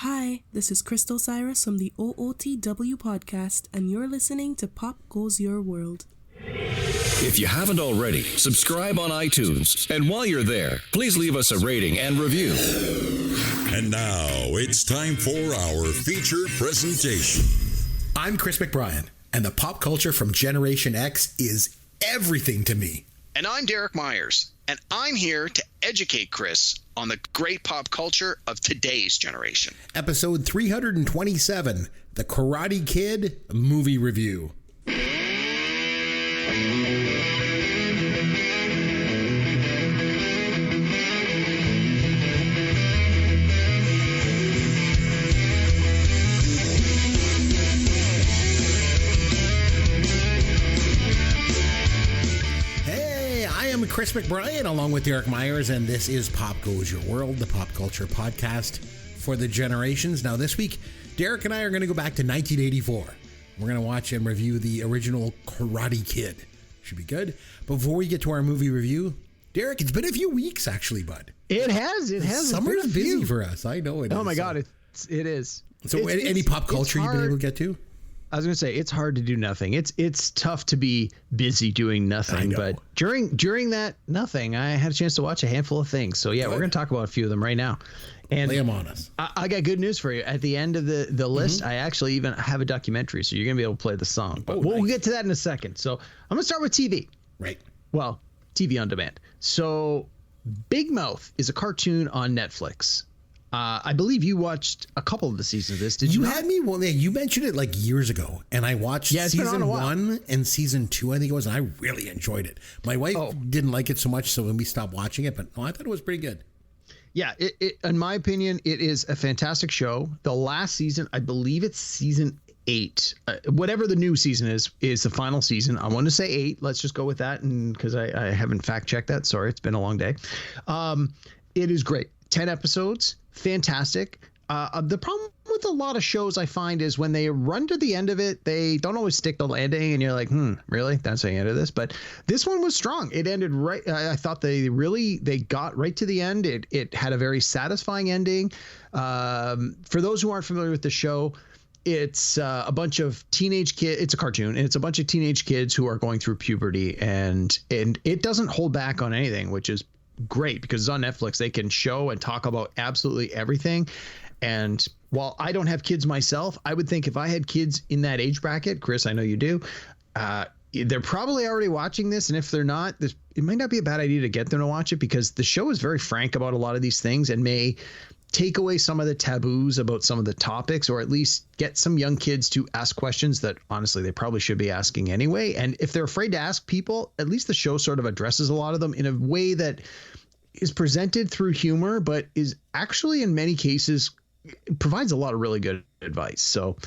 Hi, this is Crystal Cyrus from the OOTW podcast, and you're listening to Pop Goes Your World. If you haven't already, subscribe on iTunes. And while you're there, please leave us a rating and review. And now it's time for our feature presentation. I'm Chris McBrien, and the pop culture from Generation X is everything to me. And I'm Derek Myers, and I'm here to educate Chris on the great pop culture of today's generation. Episode 327, The Karate Kid Movie Review. Chris McBrien along with Derek Myers, and this is Pop Goes Your World, the pop culture podcast for the generations. Now this week, Derek and I are going to go back to 1984. We're going to watch and review the original Karate Kid. Should be good. Before we get to our movie review, Derek, it's been a few weeks actually, bud. It has. Summer's busy for us. I know it is. Oh my God, it is. So any pop culture you've been able to get to? I was going to say, it's hard to do nothing. It's tough to be busy doing nothing. But during that nothing, I had a chance to watch a handful of things. So, yeah, We're going to talk about a few of them right now. And lay them on us. I got good news for you. At the end of the list, I actually even have a documentary. So you're going to be able to play the song. But we'll get to that in a second. So I'm going to start with TV. Right. Well, TV on demand. So Big Mouth is a cartoon on Netflix. I believe you watched a couple of the seasons of this. Did you? Had me. Well, yeah, you mentioned it like years ago, and I watched season 1 and season 2. I think it was, and I really enjoyed it. My wife didn't like it so much, so when we stopped watching it, but I thought it was pretty good. Yeah, in my opinion, it is a fantastic show. The last season, I believe it's season 8. Whatever the new season is the final season. I want to say 8. Let's just go with that, and because I haven't fact checked that. Sorry, it's been a long day. It is great. 10 episodes. Fantastic. The problem with a lot of shows I find is when they run to the end of it, they don't always stick the landing, and you're like, really? That's the end of this? But this one was strong. It ended right. I thought they got right to the end. It had a very satisfying ending. For those who aren't familiar with the show, it's a bunch of teenage kids. It's a cartoon, and it's a bunch of teenage kids who are going through puberty, and it doesn't hold back on anything, which is great because it's on Netflix. They can show and talk about absolutely everything. And while I don't have kids myself, I would think if I had kids in that age bracket, Chris, I know you do, they're probably already watching this. And if they're not, it might not be a bad idea to get them to watch it, because the show is very frank about a lot of these things and may take away some of the taboos about some of the topics, or at least get some young kids to ask questions that honestly they probably should be asking anyway. And if they're afraid to ask people, at least the show sort of addresses a lot of them in a way that is presented through humor, but is actually in many cases provides a lot of really good advice. So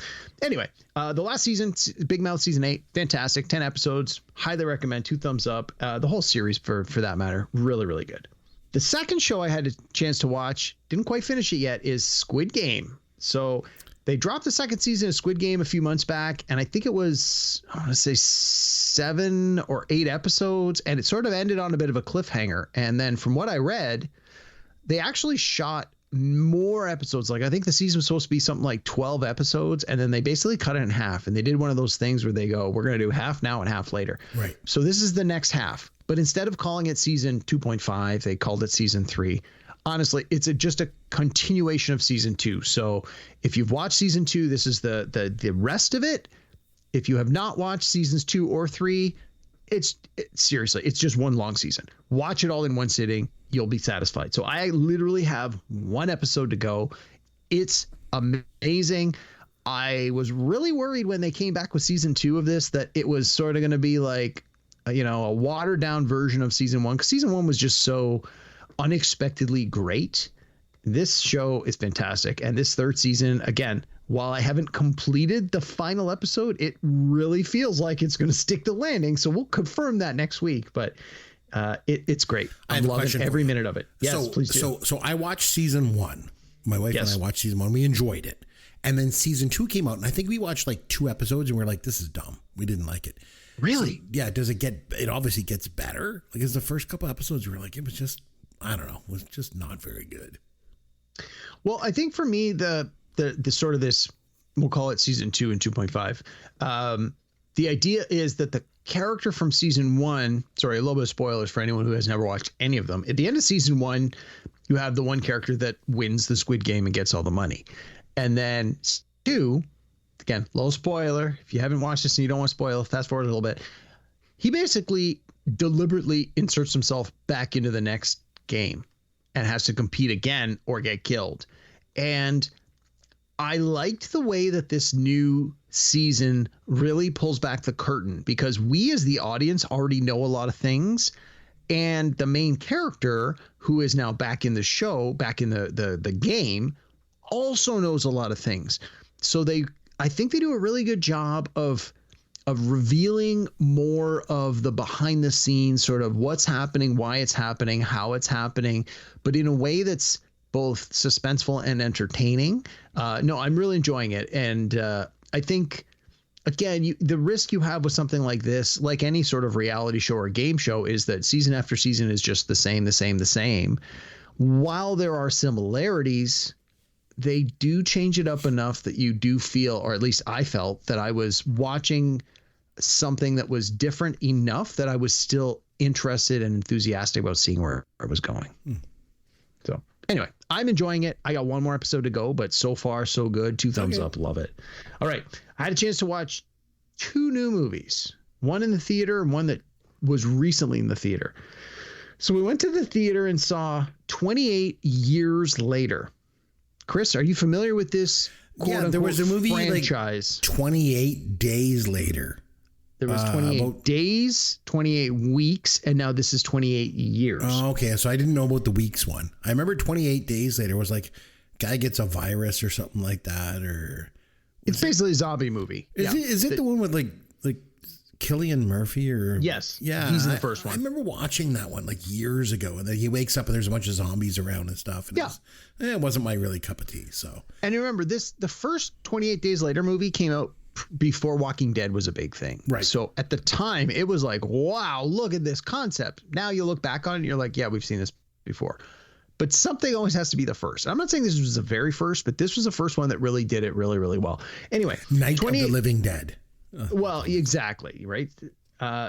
anyway, the last season, Big Mouth season 8, fantastic. 10 episodes, highly recommend, 2 thumbs up. The whole series for that matter, really, really good. The second show I had a chance to watch, didn't quite finish it yet, is Squid Game. So they dropped the second season of Squid Game a few months back, and I think it was, I want to say 7 or 8 episodes, and it sort of ended on a bit of a cliffhanger. And then from what I read, they actually shot more episodes. Like, I think the season was supposed to be something like 12 episodes, and then they basically cut it in half. And they did one of those things where they go, we're going to do half now and half later. Right. So this is the next half. But instead of calling it season 2.5, they called it season 3. Honestly, it's just a continuation of season 2. So if you've watched season 2, this is the rest of it. If you have not watched seasons 2 or 3, seriously, it's just one long season. Watch it all in one sitting. You'll be satisfied. So I literally have 1 episode to go. It's amazing. I was really worried when they came back with season 2 of this that it was sort of going to be like, a watered down version of season 1, because season 1 was just so unexpectedly great. This show is fantastic. And this third season, again, while I haven't completed the final episode, it really feels like it's going to stick the landing. So we'll confirm that next week. But it's great. I'm loving every minute of it. Yes, please do. So I watched season 1. My wife and I watched season 1. We enjoyed it. And then season 2 came out, and I think we watched like 2 episodes, and we're like, this is dumb. We didn't like it. Really? So, yeah. It obviously gets better. Like, as the first couple episodes, we were like, it was just, I don't know, it was just not very good. Well, I think for me, the sort of this, we'll call it season 2 and 2.5. The idea is that the character from season 1, sorry, a little bit of spoilers for anyone who has never watched any of them. At the end of season 1, you have the one character that wins the Squid Game and gets all the money. And then 2, again, low spoiler. If you haven't watched this and you don't want to spoil, fast forward a little bit. He basically deliberately inserts himself back into the next game and has to compete again or get killed. And I liked the way that this new season really pulls back the curtain, because we as the audience already know a lot of things. And the main character, who is now back in the show, back in the game, also knows a lot of things. So I think they do a really good job of revealing more of the behind the scenes, sort of what's happening, why it's happening, how it's happening, but in a way that's both suspenseful and entertaining. No, I'm really enjoying it. And I think, again, the risk you have with something like this, like any sort of reality show or game show, is that season after season is just the same. While there are similarities, they do change it up enough that you do feel, or at least I felt, that I was watching something that was different enough that I was still interested and enthusiastic about seeing where it was going. So anyway, I'm enjoying it. I got one more episode to go, but so far so good. 2 thumbs up. Love it. All right. I had a chance to watch 2 new movies, one in the theater and one that was recently in the theater. So we went to the theater and saw 28 Years Later. Chris, are you familiar with this? There was a movie franchise. Like 28 Days Later. There was 28 days, 28 weeks, and now this is 28 years. Oh, okay. So I didn't know about the weeks one. I remember 28 Days Later was like, guy gets a virus or something like that, or it's basically a zombie movie. Is it the one with like Cillian Murphy or? Yes. Yeah. He's in the first one. I remember watching that one like years ago, and then he wakes up and there's a bunch of zombies around and stuff. And it wasn't my really cup of tea. So. And you remember the first 28 Days Later movie came out before Walking Dead was a big thing. Right. So at the time it was like, wow, look at this concept. Now you look back on it and you're like, yeah, we've seen this before. But something always has to be the first. I'm not saying this was the very first, but this was the first one that really did it really, really well. Anyway, Night of the Living Dead. Well, exactly. Right.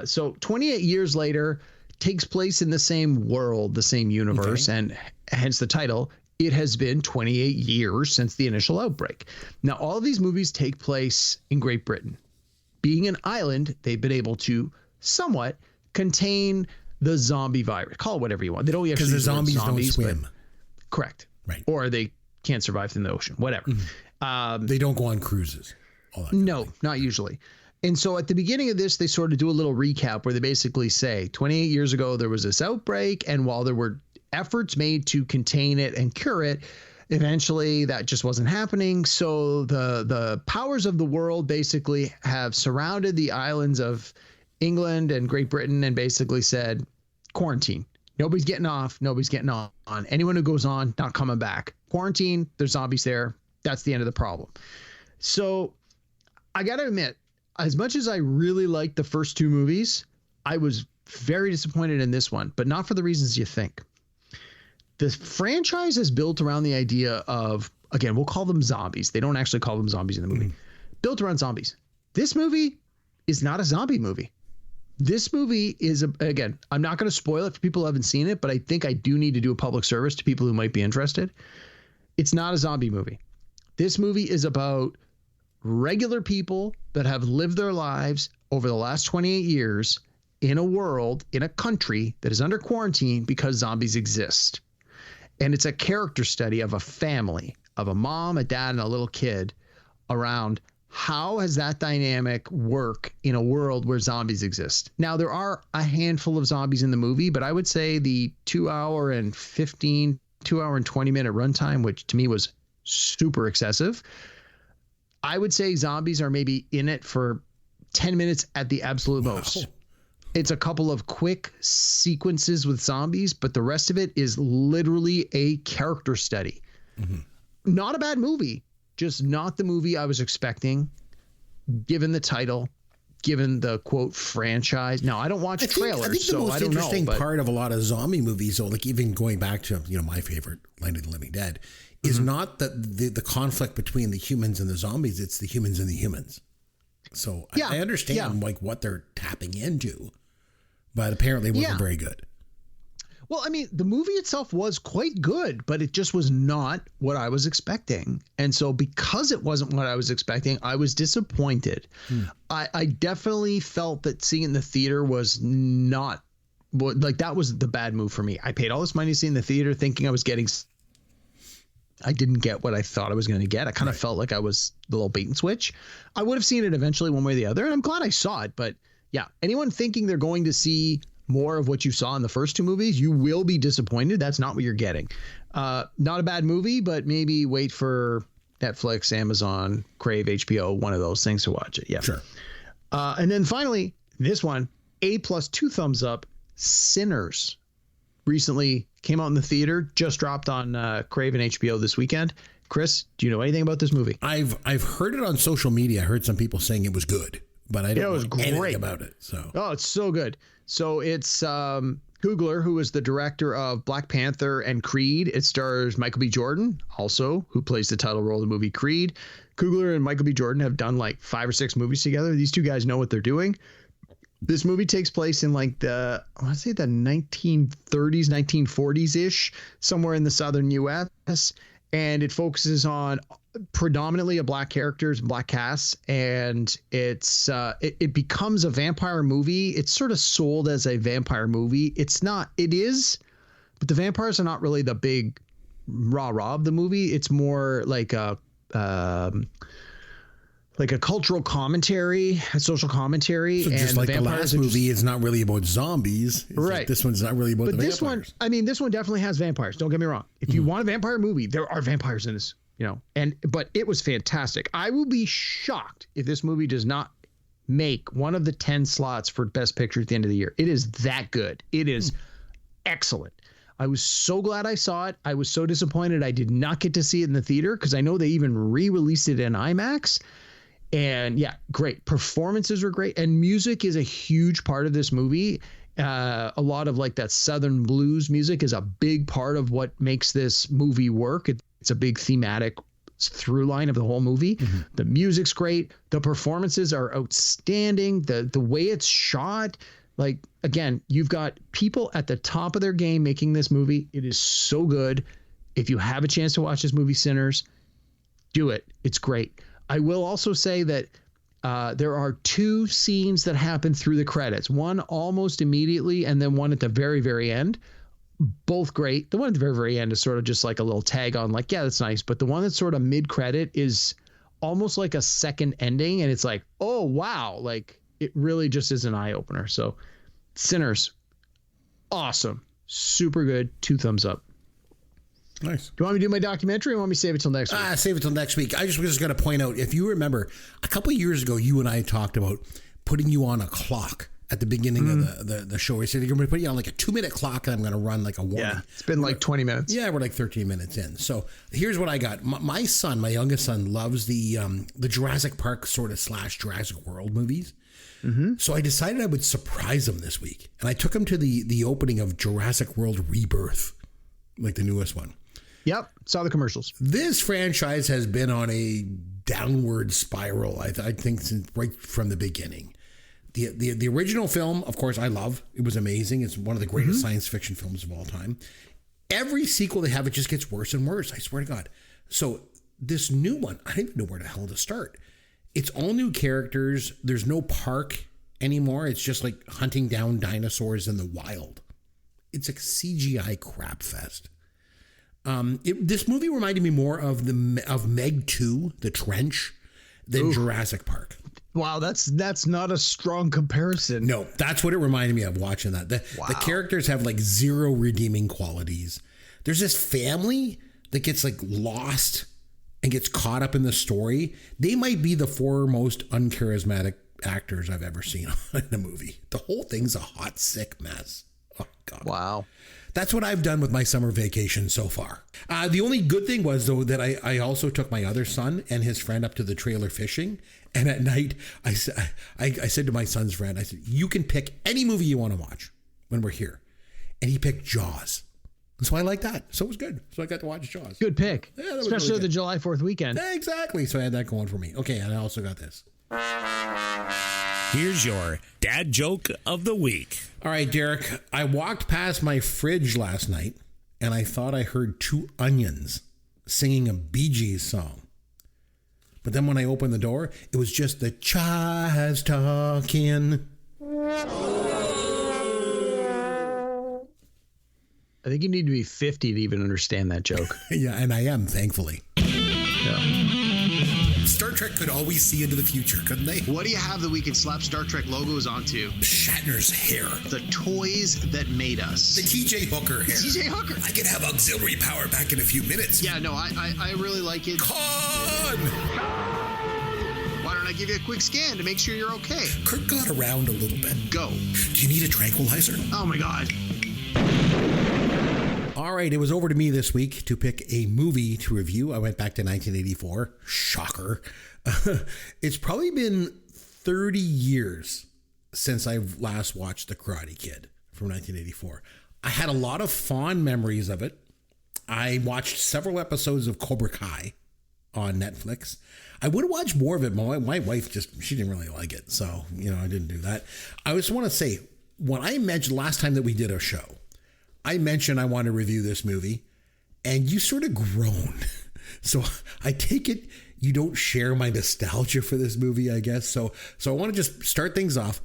So 28 years later takes place in the same world, the same universe, and hence the title. It has been 28 years since the initial outbreak. Now, all of these movies take place in Great Britain. Being an island, they've been able to somewhat contain the zombie virus. Call it whatever you want. They don't actually because the zombies don't swim. Correct. Right. Or they can't survive in the ocean. Whatever. They don't go on cruises. No, not usually. And so at the beginning of this, they sort of do a little recap where they basically say 28 years ago, there was this outbreak. And while there were efforts made to contain it and cure it, eventually that just wasn't happening. So the powers of the world basically have surrounded the islands of England and Great Britain and basically said, quarantine. Nobody's getting off. Nobody's getting on. Anyone who goes on, not coming back. Quarantine, there's zombies there. That's the end of the problem. So I got to admit, as much as I really liked the first 2 movies, I was very disappointed in this one, but not for the reasons you think. The franchise is built around the idea of, again, we'll call them zombies. They don't actually call them zombies in the movie. Built around zombies. This movie is not a zombie movie. This movie is, again, I'm not going to spoil it for people who haven't seen it, but I think I do need to do a public service to people who might be interested. It's not a zombie movie. This movie is about regular people that have lived their lives over the last 28 years in a world, in a country that is under quarantine because zombies exist. And it's a character study of a family, of a mom, a dad, and a little kid around how has that dynamic work in a world where zombies exist. Now, there are a handful of zombies in the movie, but I would say the 2 hour and 20 minute runtime, which to me was super excessive. I would say zombies are maybe in it for 10 minutes at the absolute most. It's a couple of quick sequences with zombies, but the rest of it is literally a character study. Not a bad movie, just not the movie I was expecting, given the title, given the quote franchise. Now, I don't watch trailers, so I don't know. The most interesting part of a lot of zombie movies, though, like even going back to my favorite, Night of the Living Dead, is not the conflict between the humans and the zombies. It's the humans and the humans. So I understand like what they're tapping into, but apparently it wasn't very good. Well, I mean, the movie itself was quite good, but it just was not what I was expecting. And so because it wasn't what I was expecting, I was disappointed. I definitely felt that seeing it in the theater was not like that was the bad move for me. I paid all this money to see in the theater thinking I was getting. I didn't get what I thought I was going to get. I kind of felt like I was the little bait and switch. I would have seen it eventually one way or the other, and I'm glad I saw it. But yeah, anyone thinking they're going to see more of what you saw in the first two movies, you will be disappointed. That's not what you're getting. Not a bad movie, but maybe wait for Netflix, Amazon, Crave, HBO, one of those things to watch it. Yeah. Sure. And then finally, this one, A+, 2 thumbs up, Sinners. Recently came out in the theater, just dropped on Crave and HBO this weekend. Chris, do you know anything about this movie? I've heard it on social media. I heard some people saying it was good, but I don't know anything about it. So it's so good. So it's Coogler, who is the director of Black Panther and Creed. It stars Michael B. Jordan, also, who plays the title role of the movie Creed. Coogler and Michael B. Jordan have done like 5 or 6 movies together. These two guys know what they're doing. This movie takes place in like I want to say the 1930s, 1940s ish, somewhere in the southern U.S. And it focuses on predominantly a black characters, black cast, and it becomes a vampire movie. It's sort of sold as a vampire movie. It's not. It is, but the vampires are not really the big rah-rah of the movie. It's more like a cultural commentary, a social commentary. So just and like the last movie, it's not really about zombies. Right. Like this one's not really about the vampires. This one definitely has vampires. Don't get me wrong. If you want a vampire movie, there are vampires in this, but it was fantastic. I will be shocked if this movie does not make one of the 10 slots for Best Picture at the end of the year. It is that good. It is excellent. I was so glad I saw it. I was so disappointed I did not get to see it in the theater because I know they even re-released it in IMAX. And yeah, great. Performances were great. And music is a huge part of this movie. A lot of like that Southern blues music is a big part of what makes this movie work. It's a big thematic through line of the whole movie. The music's great. The performances are outstanding. The way it's shot, like, again, you've got people at the top of their game making this movie. It is so good. If you have a chance to watch this movie, Sinners, do it. It's great. I will also say that there are 2 scenes that happen through the credits. One almost immediately and then one at the very, very end. Both great. The one at the very, very end is sort of just like a little tag on like, yeah, that's nice. But the one that's sort of mid-credit is almost like a second ending. And it's like, oh, wow. Like it really just is an eye-opener. So Sinners, awesome. Super good. 2 thumbs up. Nice. Do you want me to do my documentary or want me to save it till next week? Save it till next week. I just was going to point out, if you remember, a couple of years ago, you and I talked about putting you on a clock at the beginning of the show. We said, you're going to put you on like a 2-minute clock and I'm going to run like a warning. Yeah, it's been like 20 minutes. Yeah, we're like 13 minutes in. So here's what I got. My son, my youngest son, loves the Jurassic Park sort of / Jurassic World movies. So I decided I would surprise him this week. And I took him to the opening of Jurassic World Rebirth, like the newest one. Yep, saw the commercials. This franchise has been on a downward spiral, I think, since right from the beginning. The original film, of course, I love. It was amazing. It's one of the greatest science fiction films of all time. Every sequel they have, it just gets worse and worse, I swear to God. So this new one, I don't even know where the hell to start. It's all new characters. There's no park anymore. It's just like hunting down dinosaurs in the wild. It's a CGI crap fest. This movie reminded me more of Meg 2, The Trench, than Jurassic Park. Wow, that's not a strong comparison. No, that's what it reminded me of watching that. The characters have like 0 redeeming qualities. There's this family that gets like lost and gets caught up in the story. They might be the 4 most uncharismatic actors I've ever seen in a movie. The whole thing's a hot, sick mess. Oh, God. Wow. That's what I've done with my summer vacation so far. The only good thing was, though, that I also took my other son and his friend up to the trailer fishing. And at night, I said to my son's friend, I said, you can pick any movie you want to watch when we're here. And he picked Jaws. So I like that. So it was good. So I got to watch Jaws. Good pick. Yeah, that was Especially really the good. July 4th weekend. Yeah, exactly. So I had that going for me. Okay, and I also got this. Here's your dad joke of the week. All right, Derek. I walked past my fridge last night, and I thought I heard two onions singing a Bee Gees song. But then when I opened the door, it was just the chives talking. I think you need to be 50 to even understand that joke. Yeah, and I am, thankfully. Yeah. Star Trek could always see into the future, couldn't they? What do you have that we can slap Star Trek logos onto? Shatner's hair. The toys that made us. The TJ Hooker hair. TJ Hooker. I could have auxiliary power back in a few minutes. Yeah, no, I really like it. Con! Why don't I give you a quick scan to make sure you're okay? Kirk got around a little bit. Go. Do you need a tranquilizer? Oh my God. All right, it was over to me this week to pick a movie to review. I went back to 1984. Shocker. It's probably been 30 years since I last watched The Karate Kid from 1984. I had a lot of fond memories of it. I watched several episodes of Cobra Kai on Netflix. I would have watched more of it. My wife she didn't really like it. So, I didn't do that. I just want to say, when I mentioned last time that we did a show, I mentioned I want to review this movie, and you sort of groaned. So I take it you don't share my nostalgia for this movie, I guess. So I want to just start things off.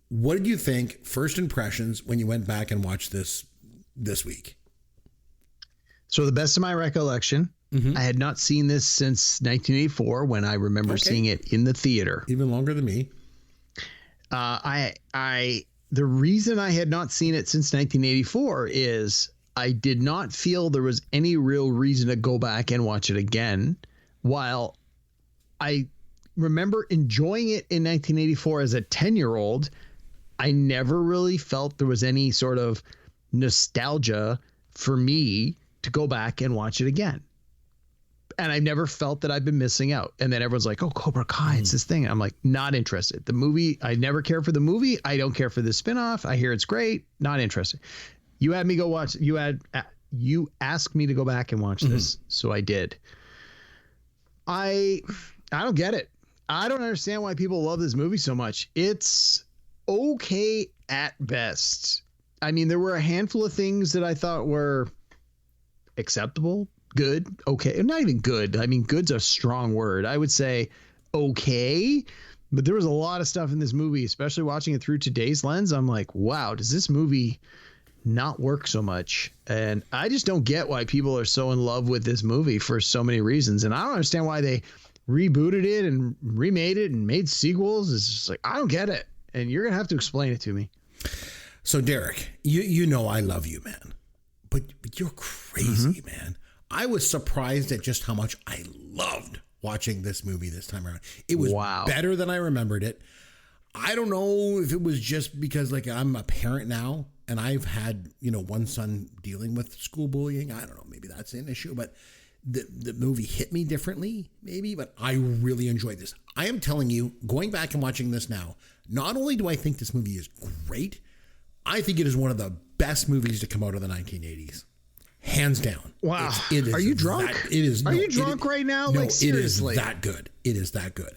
What did you think, first impressions, when you went back and watched this week? So the best of my recollection, I had not seen this since 1984 when I remember seeing it in the theater. Even longer than me. The reason I had not seen it since 1984 is I did not feel there was any real reason to go back and watch it again. While I remember enjoying it in 1984 as a 10-year-old, I never really felt there was any sort of nostalgia for me to go back and watch it again. And I never felt that I've been missing out. And then everyone's like, oh, Cobra Kai, it's this thing. I'm like, not interested. The movie, I never care for the movie. I don't care for the spinoff. I hear it's great. Not interested. You had me go watch. You asked me to go back and watch this. So I did. I don't get it. I don't understand why people love this movie so much. It's okay at best. I mean, there were a handful of things that I thought were acceptable. Good, okay, not even good. I mean, good's a strong word. I would say okay, but there was a lot of stuff in this movie, especially watching it through today's lens. I'm like, wow, does this movie not work so much? And I just don't get why people are so in love with this movie for so many reasons. And I don't understand why they rebooted it and remade it and made sequels. It's just like, I don't get it. And you're going to have to explain it to me. So, Derek, you know I love you, man. But you're crazy, man. I was surprised at just how much I loved watching this movie this time around. It was better than I remembered it. I don't know if it was just because I'm a parent now and I've had, one son dealing with school bullying. I don't know. Maybe that's an issue, but the movie hit me differently, maybe, but I really enjoyed this. I am telling you, going back and watching this now, not only do I think this movie is great, I think it is one of the best movies to come out of the 1980s. Hands down. Wow. It is Are you drunk? Are you drunk right now? No, like, seriously. it is that good. It is that good.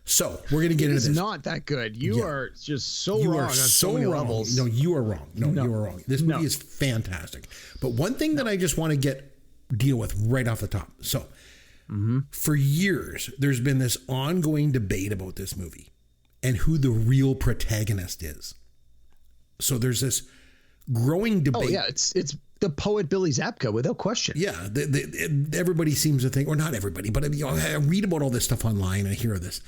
So we're going to get into this. It's not that good. You are just so wrong on so many levels. No, you are wrong. No, you are wrong. This movie is fantastic. But one thing that I just want to deal with right off the top. So for years, there's been this ongoing debate about this movie and who the real protagonist is. So there's this growing debate. Oh, yeah. It's the poet Billy Zabka, without question. Yeah, everybody seems to think, or not everybody, but I read about all this stuff online and I hear this.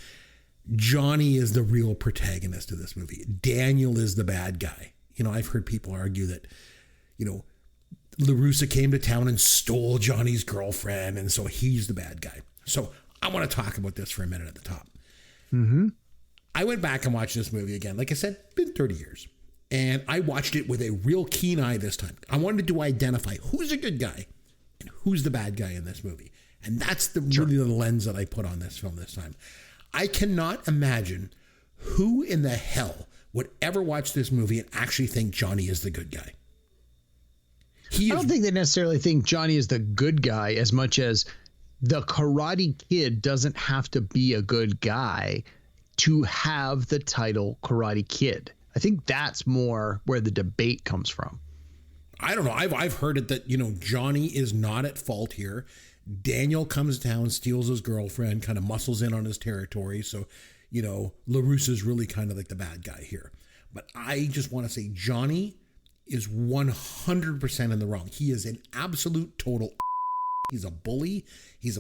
Johnny is the real protagonist of this movie. Daniel is the bad guy. I've heard people argue that, Larusso came to town and stole Johnny's girlfriend, and so he's the bad guy. So I want to talk about this for a minute at the top. I went back and watched this movie again. Like I said, been 30 years. And I watched it with a real keen eye this time. I wanted to identify who's a good guy and who's the bad guy in this movie. And that's really the lens that I put on this film this time. I cannot imagine who in the hell would ever watch this movie and actually think Johnny is the good guy. I don't think they necessarily think Johnny is the good guy as much as the Karate Kid doesn't have to be a good guy to have the title Karate Kid. I think that's more where the debate comes from. I don't know. I've heard it that, Johnny is not at fault here. Daniel comes down, steals his girlfriend, kind of muscles in on his territory. So, Larusso's really kind of like the bad guy here. But I just want to say Johnny is 100% in the wrong. He is an absolute total. He's a bully. He's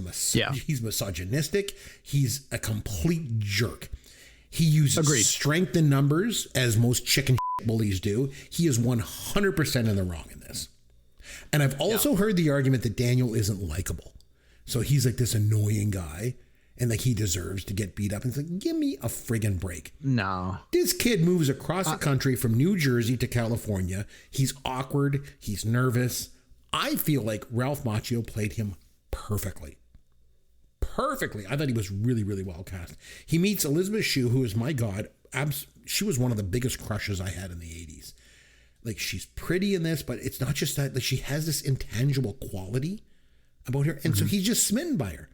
he's misogynistic. He's a complete jerk. He uses strength in numbers, as most chicken bullies do. He is 100% in the wrong in this. And I've also heard the argument that Daniel isn't likable. So he's like this annoying guy and like he deserves to get beat up. And it's like, give me a friggin' break. No. This kid moves across the country from New Jersey to California. He's awkward. He's nervous. I feel like Ralph Macchio played him perfectly. I thought he was really, really well cast. He meets Elizabeth Shue, who is, my God, she was one of the biggest crushes I had in the 80s. Like, she's pretty in this, but it's not just that. Like, she has this intangible quality about her. And so he's just smitten by her.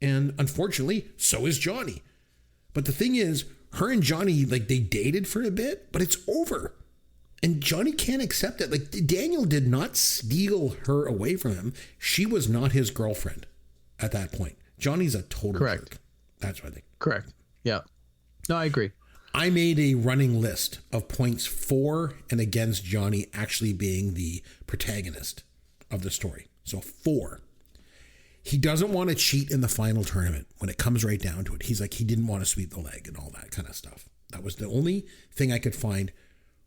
And unfortunately, so is Johnny. But the thing is, her and Johnny, like, they dated for a bit, but it's over. And Johnny can't accept it. Like, Daniel did not steal her away from him. She was not his girlfriend at that point. Johnny's a total jerk. That's what I think. Correct. Yeah. No, I agree. I made a running list of points for and against Johnny actually being the protagonist of the story. So 4. He doesn't want to cheat in the final tournament when it comes right down to it. He's like, he didn't want to sweep the leg and all that kind of stuff. That was the only thing I could find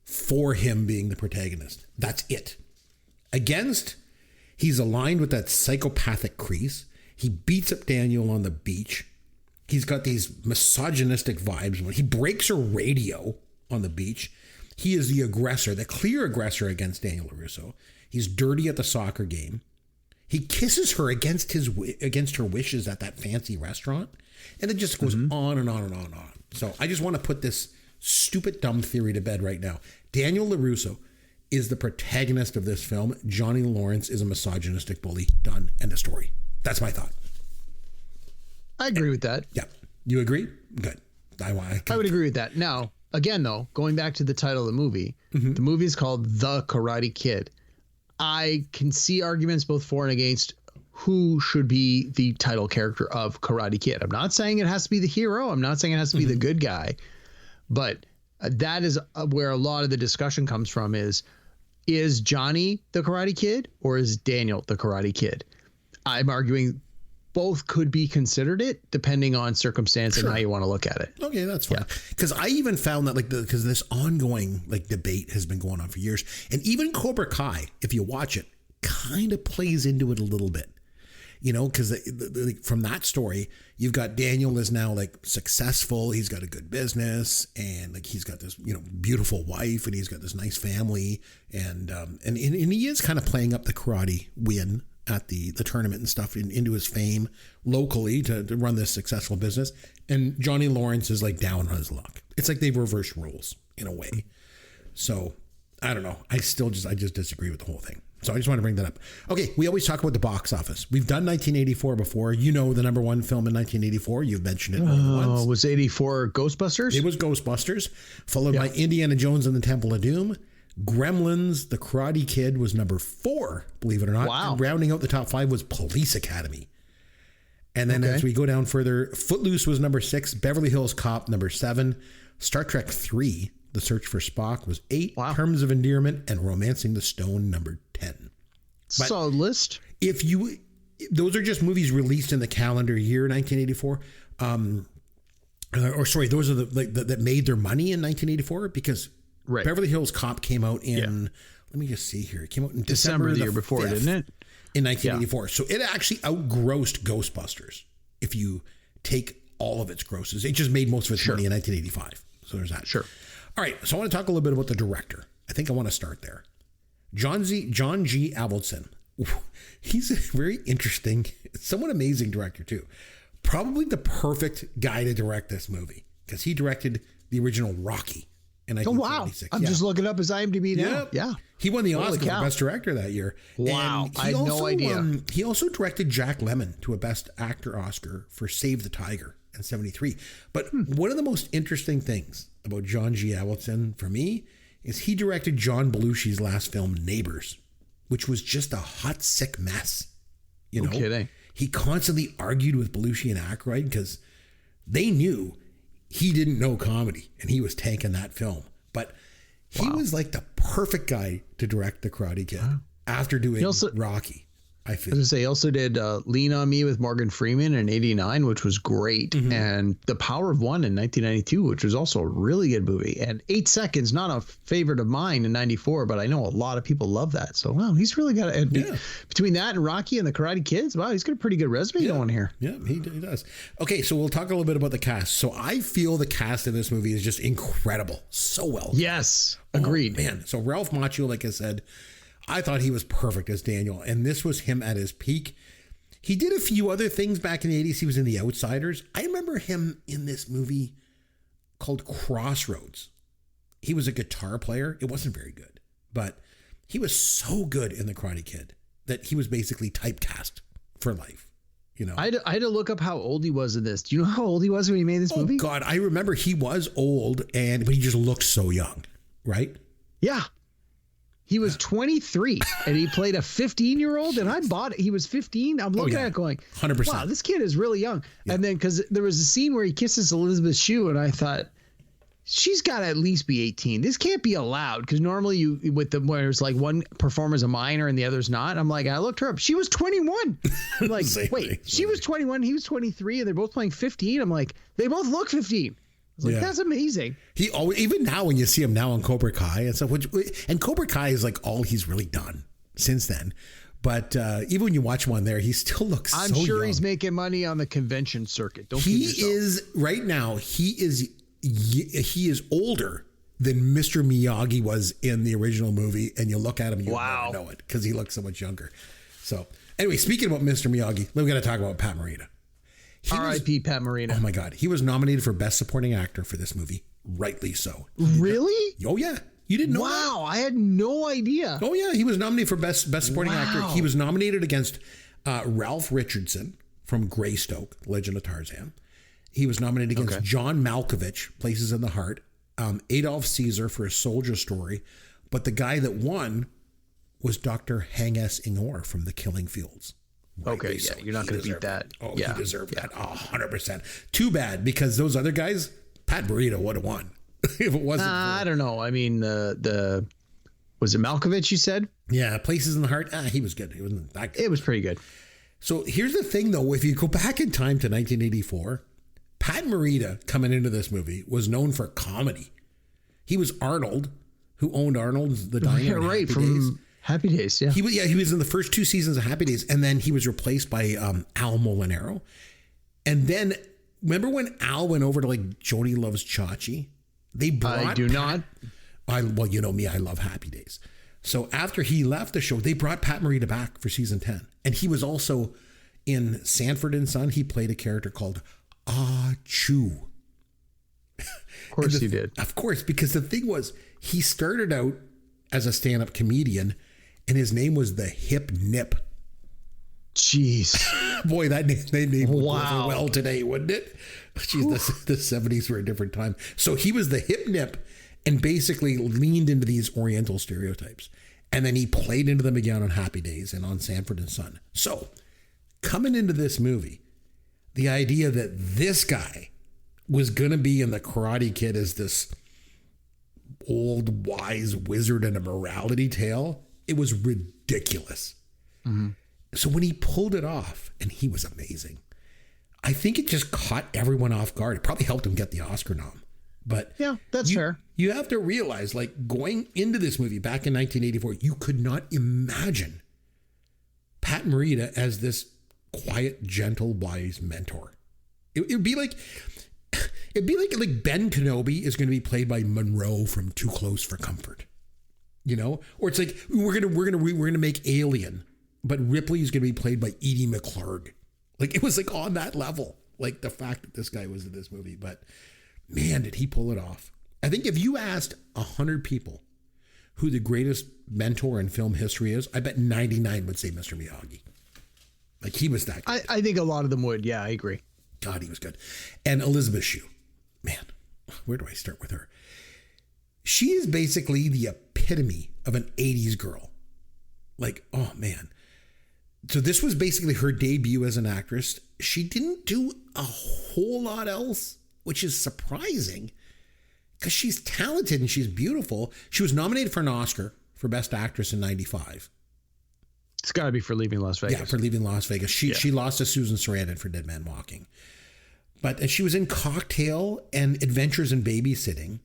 for him being the protagonist. That's it. Against, he's aligned with that psychopathic crease. He beats up Daniel on the beach. He's got these misogynistic vibes. He breaks her radio on the beach. He is the aggressor, the clear aggressor against Daniel Larusso. He's dirty at the soccer game. He kisses her against her wishes at that fancy restaurant. And it just goes on and on and on and on. So I just want to put this stupid, dumb theory to bed right now. Daniel Larusso is the protagonist of this film. Johnny Lawrence is a misogynistic bully. Done. End of story. That's my thought. I agree with that. Yeah. You agree? Good. I would agree with that. Now, again, though, going back to the title of the movie, the movie is called The Karate Kid. I can see arguments both for and against who should be the title character of Karate Kid. I'm not saying it has to be the hero. I'm not saying it has to be the good guy. But that is where a lot of the discussion comes from is Johnny the Karate Kid or is Daniel the Karate Kid? I'm arguing both could be considered it depending on circumstance and how you want to look at it. Okay, that's fine. Because I even found that because this ongoing debate has been going on for years. And even Cobra Kai, if you watch it, kind of plays into it a little bit. Because from that story, you've got Daniel is now successful. He's got a good business and he's got this, beautiful wife and he's got this nice family. And he is kind of playing up the karate win at the tournament and stuff into his fame locally to run this successful business. And Johnny Lawrence is down on his luck. It's like they've reversed roles in a way. So I don't know. I just disagree with the whole thing. So I just want to bring that up. Okay, we always talk about the box office. We've done 1984 before. The number one film in 1984. You've mentioned it more than once. Was 84 Ghostbusters? It was Ghostbusters, followed by Indiana Jones and the Temple of Doom. Gremlins, The Karate Kid was number 4, believe it or not. Wow. And rounding out the top 5 was Police Academy. And then as we go down further, Footloose was number 6, Beverly Hills Cop number 7, Star Trek 3, The Search for Spock was 8, Terms of Endearment, and Romancing the Stone number 10. But solid list. Those are just movies released in the calendar year 1984. Those are that made their money in 1984 because Beverly Hills Cop came out in, let me just see here. It came out in December the year before, didn't it? In 1984. Yeah. So it actually outgrossed Ghostbusters if you take all of its grosses. It just made most of its money in 1985. So there's that. Sure. All right. So I want to talk a little bit about the director. I think I want to start there. John G. Avildsen. He's a very interesting, somewhat amazing director too. Probably the perfect guy to direct this movie because he directed the original Rocky in Oh, wow. 1976. I'm just looking up his IMDb now. Yep. Yeah. He won the Holy Oscar cow. for Best Director that year. Wow. And I had no idea. He also directed Jack Lemmon to a Best Actor Oscar for Save the Tiger in 73. But one of the most interesting things about John G. Avildsen for me is he directed John Belushi's last film, Neighbors, which was just a hot, sick mess. You know, No kidding. He constantly argued with Belushi and Aykroyd because they knew he didn't know comedy and he was tanking that film. But he was like the perfect guy to direct The Karate Kid after doing Rocky. I feel. I was going to say, he also did Lean on Me with Morgan Freeman in 89, which was great. And The Power of One in 1992, which was also a really good movie. And 8 Seconds, not a favorite of mine in 94, but I know a lot of people love that. So, wow, he's really got it. Between that and Rocky and The Karate Kids, wow, he's got a pretty good resume going here. Yeah, he does. Okay, so we'll talk a little bit about the cast. So I feel the cast in this movie is just incredible. So well. Yes, agreed. Oh, man, so Ralph Macchio, like I said, I thought he was perfect as Daniel, and this was him at his peak. He did a few other things back in the 80s. He was in The Outsiders. I remember him in this movie called Crossroads. He was a guitar player. It wasn't very good, but he was so good in The Karate Kid that he was basically typecast for life. You know, I had to look up how old he was in this. Do you know how old he was when he made this movie? Oh God, I remember he was old, but he just looked so young, right? Yeah. He was 23 and he played a 15-year-old, and I bought it. He was 15. I'm looking at it going, 100%. Wow, this kid is really young. And then because there was a scene where he kisses Elizabeth Shue, and I thought, she's got to at least be 18. This can't be allowed, because normally where it's like one performer's a minor and the other's not. I'm like, I looked her up. She was 21. I'm like, she was 21. He was 23, and they're both playing 15. I'm like, they both look 15. I was like, that's amazing. He always, even now when you see him now on Cobra Kai and stuff, and Cobra Kai is like all he's really done since then. But even when you watch him on there, he still looks so young. I'm sure he's making money on the convention circuit. He is right now. He is older than Mr. Miyagi was in the original movie, and you look at him, and you never know it because he looks so much younger. So anyway, speaking about Mr. Miyagi, we're going to talk about Pat Morita. R.I.P. Pat Morita. Oh my God, he was nominated for Best Supporting Actor for this movie, rightly so. Really? Oh yeah, you didn't know that? Wow, I had no idea. Oh yeah, he was nominated for Best Supporting Actor. He was nominated against Ralph Richardson from Greystoke, Legend of Tarzan. He was nominated against John Malkovich, Places in the Heart, Adolf Caesar for A Soldier Story, but the guy that won was Dr. Hang S. Ingor from The Killing Fields. Okay, yeah, you're not going to beat that. Oh, he deserved that 100%. Too bad, because those other guys, Pat Morita would have won if it wasn't. I don't know. I mean, the was it Malkovich? You said? Yeah, Places in the Heart. He was good. He wasn't that good. It was pretty good. So here's the thing, though. If you go back in time to 1984, Pat Morita coming into this movie was known for comedy. He was Arnold, who owned Arnold's The Diner. Yeah, right, from Happy Days, yeah. He was in the first 2 seasons of Happy Days, and then he was replaced by Al Molinaro. And then, remember when Al went over to like Jody Loves Chachi? They brought well, you know me, I love Happy Days. So after he left the show, they brought Pat Morita back for season 10. And he was also in Sanford and Son. He played a character called Ah Chu. Of course he did. Of course, because the thing was, he started out as a stand-up comedian, and his name was the Hip Nip. Jeez. Boy, that name would go over well today, wouldn't it? Jeez, the 70s were a different time. So he was the Hip Nip and basically leaned into these Oriental stereotypes. And then he played into them again on Happy Days and on Sanford and Son. So coming into this movie, the idea that this guy was going to be in The Karate Kid as this old wise wizard in a morality tale, it was ridiculous. Mm-hmm. So when he pulled it off, and he was amazing, I think it just caught everyone off guard. It probably helped him get the Oscar nom. But yeah, that's fair. You have to realize, like, going into this movie back in 1984, you could not imagine Pat Morita as this quiet, gentle, wise mentor. It'd be like Ben Kenobi is going to be played by Monroe from Too Close for Comfort, you know, or it's like we're gonna make Alien, but Ripley is going to be played by Edie McClurg. Like, it was like on that level, like the fact that this guy was in this movie. But man, did he pull it off! I think if you asked 100 people who the greatest mentor in film history is, I bet 99 would say Mr. Miyagi. Like, he was that good. I think a lot of them would. Yeah, I agree. God, he was good. And Elizabeth Shue, man, where do I start with her? She is basically the epitome of an 80s girl. Like, oh man. So this was basically her debut as an actress. She didn't do a whole lot else, which is surprising because she's talented and she's beautiful. She was nominated for an Oscar for Best Actress in 95. It's got to be for Leaving Las Vegas. Yeah, for Leaving Las Vegas. She lost to Susan Sarandon for Dead Man Walking. But she was in Cocktail and Adventures in Babysitting.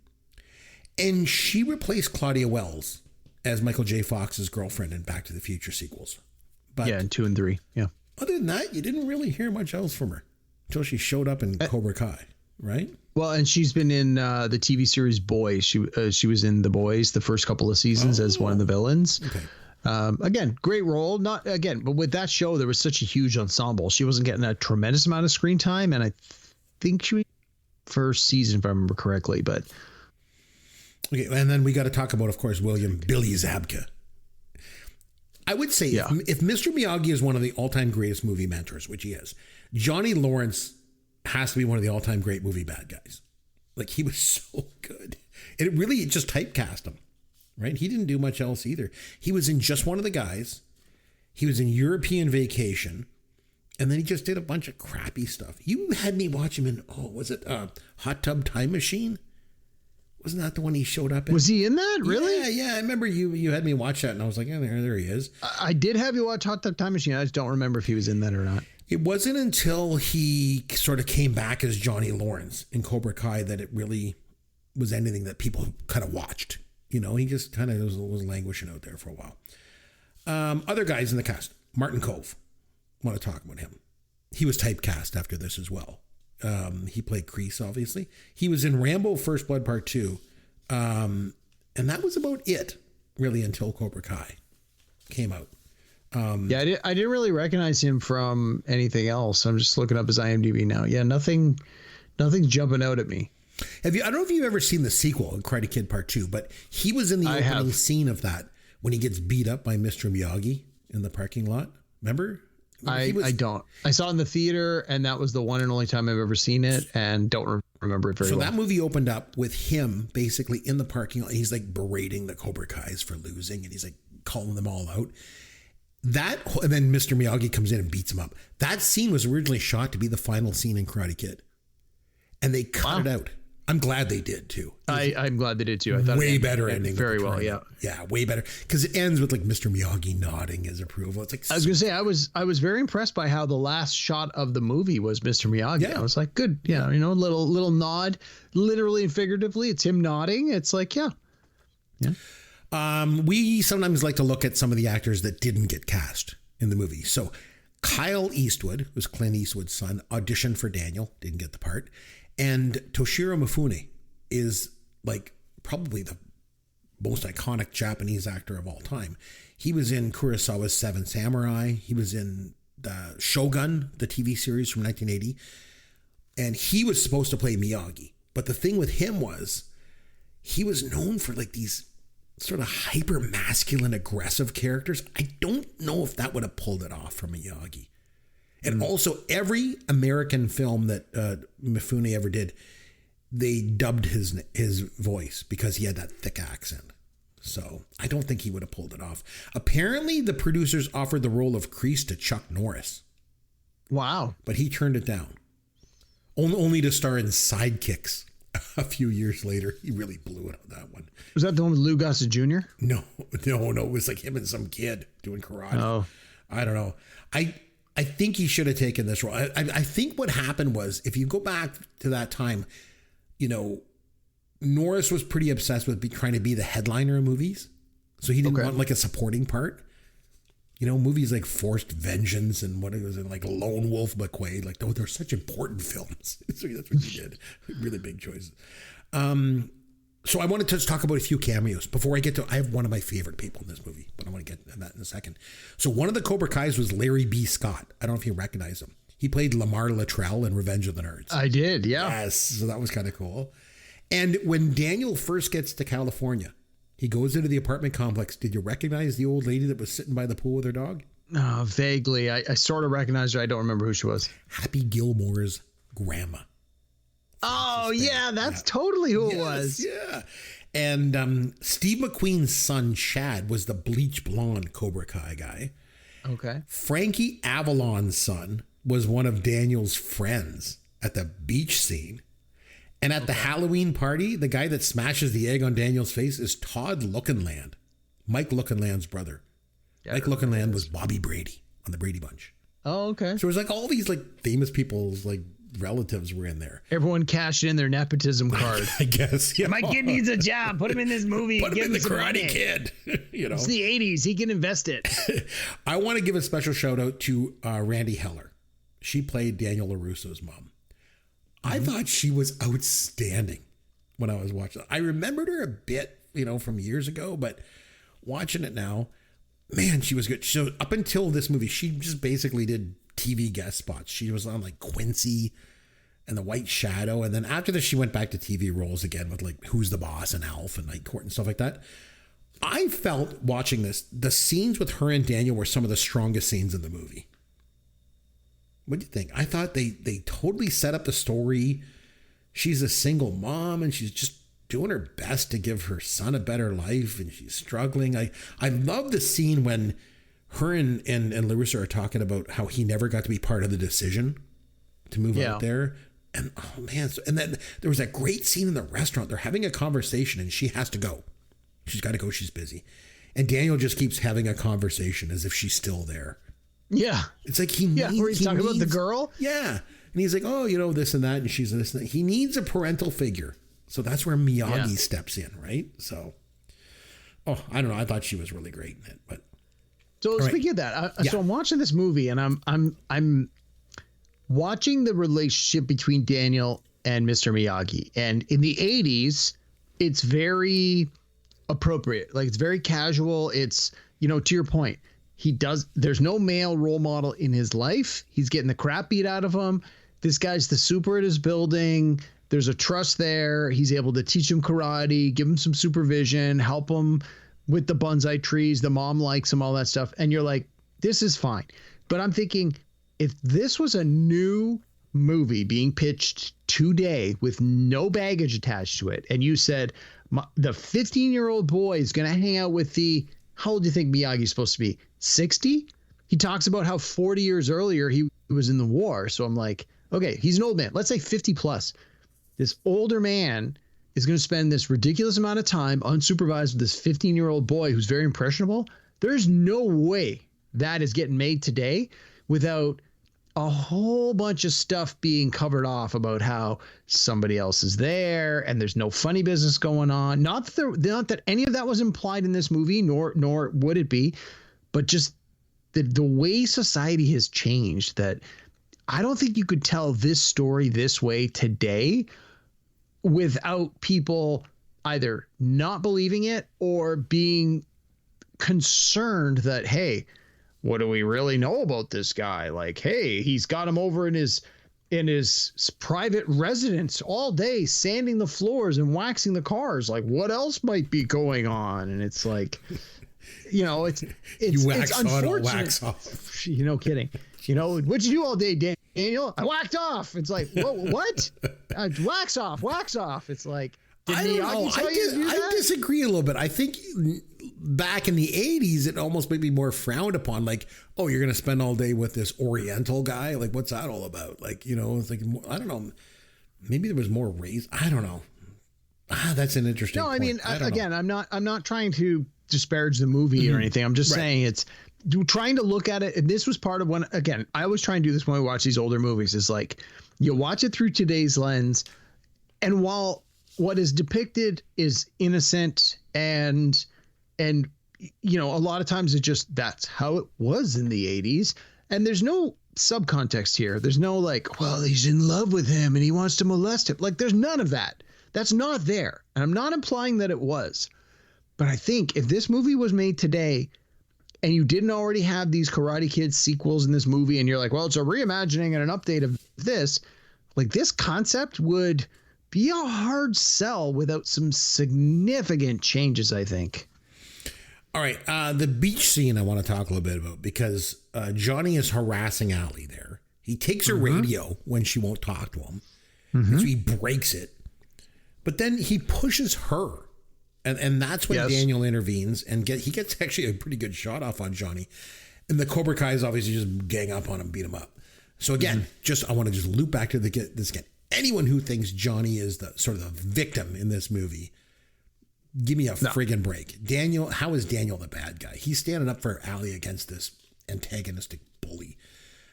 And she replaced Claudia Wells as Michael J. Fox's girlfriend in Back to the Future sequels. But yeah, in 2 and 3. Yeah. Other than that, you didn't really hear much else from her until she showed up in Cobra Kai, right? Well, and she's been in the TV series Boys. She was in The Boys the first couple of seasons as one of the villains. Okay. Again, great role. But with that show, there was such a huge ensemble. She wasn't getting a tremendous amount of screen time, and I think she was first season, if I remember correctly. But okay, and then we got to talk about, of course, William Billy Zabka. I would say if Mr. Miyagi is one of the all-time greatest movie mentors, which he is, Johnny Lawrence has to be one of the all-time great movie bad guys. Like, he was so good. And it really just typecast him, right? He didn't do much else either. He was in Just One of the Guys. He was in European Vacation. And then he just did a bunch of crappy stuff. You had me watch him in, Hot Tub Time Machine? Wasn't that the one he showed up in? Was he in that? Really? Yeah. I remember you had me watch that, and I was like, yeah, there he is. I did have you watch Hot Tub Time Machine. I just don't remember if he was in that or not. It wasn't until he sort of came back as Johnny Lawrence in Cobra Kai that it really was anything that people kind of watched. You know, he just kind of was languishing out there for a while. Other guys in the cast. Martin Kove. Want to talk about him. He was typecast after this as well. He played Kreese, obviously. He was in Rambo First Blood Part 2. And that was about it, really, until Cobra Kai came out. I didn't really recognize him from anything else. I'm just looking up his IMDb now. Yeah, nothing's jumping out at me. I don't know if you've ever seen the sequel, Karate Kid Part 2, but he was in the opening scene of that when he gets beat up by Mr. Miyagi in the parking lot. Remember? I don't. I saw it in the theater, and that was the one and only time I've ever seen it, and don't remember it very well. So that movie opened up with him basically in the parking lot. He's like berating the Cobra Kais for losing, and he's like calling them all out. And then Mr. Miyagi comes in and beats him up. That scene was originally shot to be the final scene in Karate Kid, and they cut it out. I'm glad they did too. I'm glad they did too. I thought way better ending. Very well, yeah. Yeah, way better. Because it ends with like Mr. Miyagi nodding his approval. It's like I was gonna say I was very impressed by how the last shot of the movie was Mr. Miyagi. Yeah. I was like, good, little nod, literally and figuratively. It's him nodding. It's like, yeah. We sometimes like to look at some of the actors that didn't get cast in the movie. So Kyle Eastwood, who's Clint Eastwood's son, auditioned for Daniel, didn't get the part. And Toshiro Mifune is like probably the most iconic Japanese actor of all time. He was in Kurosawa's Seven Samurai. He was in Shogun, the TV series from 1980. And he was supposed to play Miyagi. But the thing with him was he was known for like these sort of hyper masculine, aggressive characters. I don't know if that would have pulled it off from Miyagi. And also, every American film that Mifune ever did, they dubbed his voice because he had that thick accent. So I don't think he would have pulled it off. Apparently, the producers offered the role of Kreese to Chuck Norris. Wow. But he turned it down. Only to star in Sidekicks a few years later. He really blew it on that one. Was that the one with Lou Gossett Jr.? No. It was like him and some kid doing karate. Oh. I don't know. I think he should have taken this role. I think what happened was, if you go back to that time, Norris was pretty obsessed with trying to be the headliner of movies. So he didn't want like a supporting part. Movies like Forced Vengeance and what it was in, like Lone Wolf McQuade, like they're such important films. So that's what he did. Really big choices. So I wanted to talk about a few cameos before I get to. I have one of my favorite people in this movie, but I want to get to that in a second. So one of the Cobra Kais was Larry B. Scott. I don't know if you recognize him. He played Lamar Luttrell in Revenge of the Nerds. I did, yeah. Yes, so that was kind of cool. And when Daniel first gets to California, he goes into the apartment complex. Did you recognize the old lady that was sitting by the pool with her dog? Vaguely. I sort of recognized her. I don't remember who she was. Happy Gilmore's grandma. Oh, yeah, that's totally who it was. Yeah. And Steve McQueen's son, Chad, was the bleach blonde Cobra Kai guy. Okay. Frankie Avalon's son was one of Daniel's friends at the beach scene. And at the Halloween party, the guy that smashes the egg on Daniel's face is Todd Lookinland, Mike Lookinland's brother. Yeah, Mike Lookinland was Bobby Brady on the Brady Bunch. Oh, okay. So it was like all these like famous people's like relatives were in there. Everyone cashed in their nepotism card. I guess. Yeah. My kid needs a job. Put him in this movie. Put him in the Karate Kid. You know, it's the 80s. He can invest it. I want to give a special shout out to Randy Heller. She played Daniel Larusso's mom. I thought she was outstanding when I was watching it. I remembered her a bit, you know, from years ago, but watching it now, man, she was good. So up until this movie, she just basically did TV guest spots. She was on like Quincy and The White Shadow. And then after this, she went back to TV roles again with like Who's the Boss and Alf and Night Court and stuff like that. I felt watching this, the scenes with her and Daniel were some of the strongest scenes in the movie. What do you think? I thought they totally set up the story. She's a single mom and she's just doing her best to give her son a better life and she's struggling. I love the scene when her and Larusso are talking about how he never got to be part of the decision to move out there. And oh man, and then there was that great scene in the restaurant. They're having a conversation and she has to go. She's got to go. She's busy. And Daniel just keeps having a conversation as if she's still there. Yeah. It's like where he's talking about the girl? Yeah. And he's like, oh, you know, this and that. And she's this and that. He needs a parental figure. So that's where Miyagi steps in, right? So, I don't know. I thought she was really great in it. But so speaking of that, so I'm watching this movie and I'm watching the relationship between Daniel and Mr. Miyagi. And in the 80s, it's very appropriate. Like it's very casual. It's, you know, to your point, there's no male role model in his life. He's getting the crap beat out of him. This guy's the super at his building. There's a trust there. He's able to teach him karate, give him some supervision, help him with the bonsai trees. The mom likes him, all that stuff. And you're like, this is fine. But I'm thinking, if this was a new movie being pitched today with no baggage attached to it, and you said the 15-year-old boy is going to hang out with how old do you think Miyagi's supposed to be? 60? He talks about how 40 years earlier he was in the war. So I'm like, okay, he's an old man. Let's say 50 plus. This older man is going to spend this ridiculous amount of time unsupervised with this 15-year-old boy who's very impressionable. There's no way that is getting made today without a whole bunch of stuff being covered off about how somebody else is there and there's no funny business going on. Not that any of that was implied in this movie, nor would it be, but just the way society has changed, that I don't think you could tell this story this way today without people either not believing it or being concerned that, hey, what do we really know about this guy? Like, hey, he's got him over in his private residence all day, sanding the floors and waxing the cars. Like, what else might be going on? And it's like, you know, it's you wax it's unfortunate. On, wax off. You know, kidding. You know, what'd you do all day, Daniel? I whacked off. It's like, whoa, what? Wax off. It's like, I don't know. I disagree a little bit. I think back in the 80s, it almost made me more frowned upon. Like, oh, you're going to spend all day with this Oriental guy? Like, what's that all about? Like, you know, it's like, I don't know. Maybe there was more race. I don't know. That's an interesting point. I mean, again, I'm not trying to disparage the movie or anything. I'm just saying it's trying to look at it. And this was part of when, again, I always try and do this when we watch these older movies, is like, you watch it through today's lens. And while what is depicted is innocent and you know, a lot of times it just, that's how it was in the 80s. And there's no subcontext here. There's no like, well, he's in love with him and he wants to molest him. Like, there's none of that. That's not there. And I'm not implying that it was. But I think if this movie was made today and you didn't already have these Karate Kid sequels in this movie and you're like, well, it's a reimagining and an update of this, like, this concept would be a hard sell without some significant changes, I think. All right, the beach scene I want to talk a little bit about because Johnny is harassing Allie there. He takes her radio when she won't talk to him, so he breaks it. But then he pushes her, and that's when Daniel intervenes, and he gets actually a pretty good shot off on Johnny. And the Cobra Kai's obviously just gang up on him, beat him up. So again, I want to just loop back to this again. Anyone who thinks Johnny is the sort of the victim in this movie, give me a friggin' break. Daniel, how is Daniel the bad guy? He's standing up for Allie against this antagonistic bully.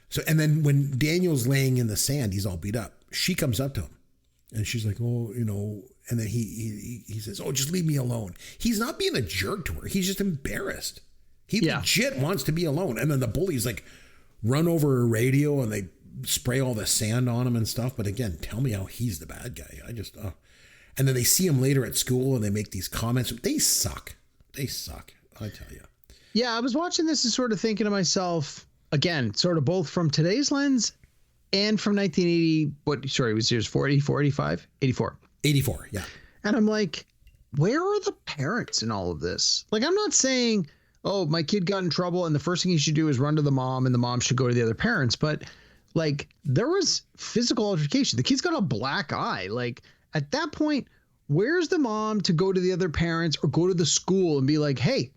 So, and then when Daniel's laying in the sand, he's all beat up. She comes up to him and she's like, oh, you know, and then he says, oh, just leave me alone. He's not being a jerk to her. He's just embarrassed. He legit wants to be alone. And then the bullies like run over her radio and they spray all the sand on him and stuff. But again, tell me how he's the bad guy. And then they see him later at school and they make these comments. They suck. I tell you. Yeah, I was watching this and sort of thinking to myself, again, sort of both from today's lens and from 1980. It was years 84, 85? 84. 84, yeah. And I'm like, where are the parents in all of this? Like, I'm not saying, oh, my kid got in trouble and the first thing he should do is run to the mom and the mom should go to the other parents. But like, there was physical altercation. The kid's got a black eye. Like, at that point, where's the mom to go to the other parents or go to the school and be like, hey,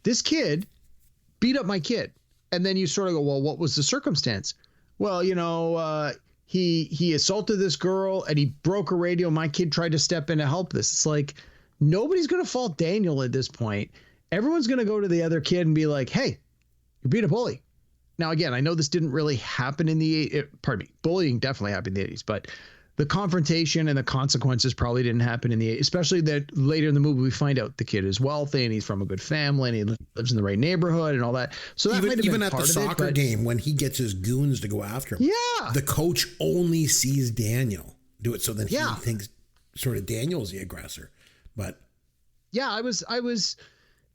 this kid beat up my kid? And then you sort of go, well, what was the circumstance? Well, you know, he assaulted this girl and he broke her radio. My kid tried to step in to help this. It's like, nobody's going to fault Daniel at this point. Everyone's going to go to the other kid and be like, hey, you beat a bully. Now, again, I know this didn't really happen in the bullying definitely happened in the 80s, but the confrontation and the consequences probably didn't happen in the 80s, especially that later in the movie we find out the kid is wealthy and he's from a good family and he lives in the right neighborhood and all that. So that might have even been at part the of soccer game when he gets his goons to go after him. Yeah. The coach only sees Daniel do it, so then he thinks sort of Daniel's the aggressor. But yeah, I was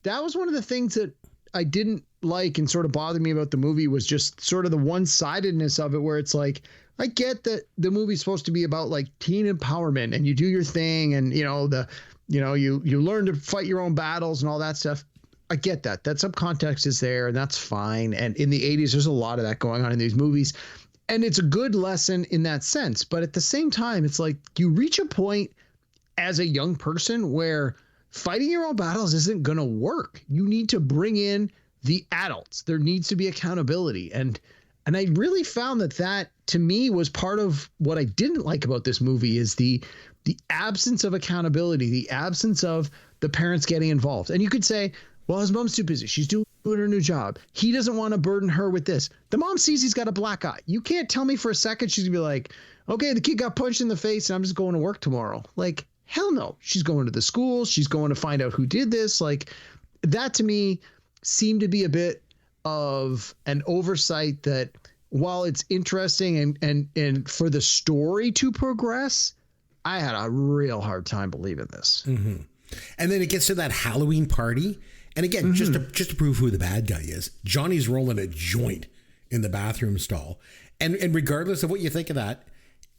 that was one of the things that I didn't like and sort of bothered me about the movie was just sort of the one-sidedness of it, where it's like, I get that the movie's supposed to be about like teen empowerment and you do your thing and you learn to fight your own battles and all that stuff. I get that. That subcontext is there and that's fine. And in the 80s, there's a lot of that going on in these movies. And it's a good lesson in that sense. But at the same time, it's like you reach a point as a young person where fighting your own battles isn't going to work. You need to bring in the adults. There needs to be accountability. And I really found that to me was part of what I didn't like about this movie is the absence of accountability, the absence of the parents getting involved. And you could say, well, his mom's too busy. She's doing her new job. He doesn't want to burden her with this. The mom sees he's got a black eye. You can't tell me for a second she's gonna be like, okay, the kid got punched in the face and I'm just going to work tomorrow. Like, hell no. She's going to the school. She's going to find out who did this. Like, that to me seemed to be a bit of an oversight that while it's interesting and for the story to progress, I had a real hard time believing this. Mm-hmm. And then it gets to that Halloween party. And again, just to prove who the bad guy is, Johnny's rolling a joint in the bathroom stall. And regardless of what you think of that,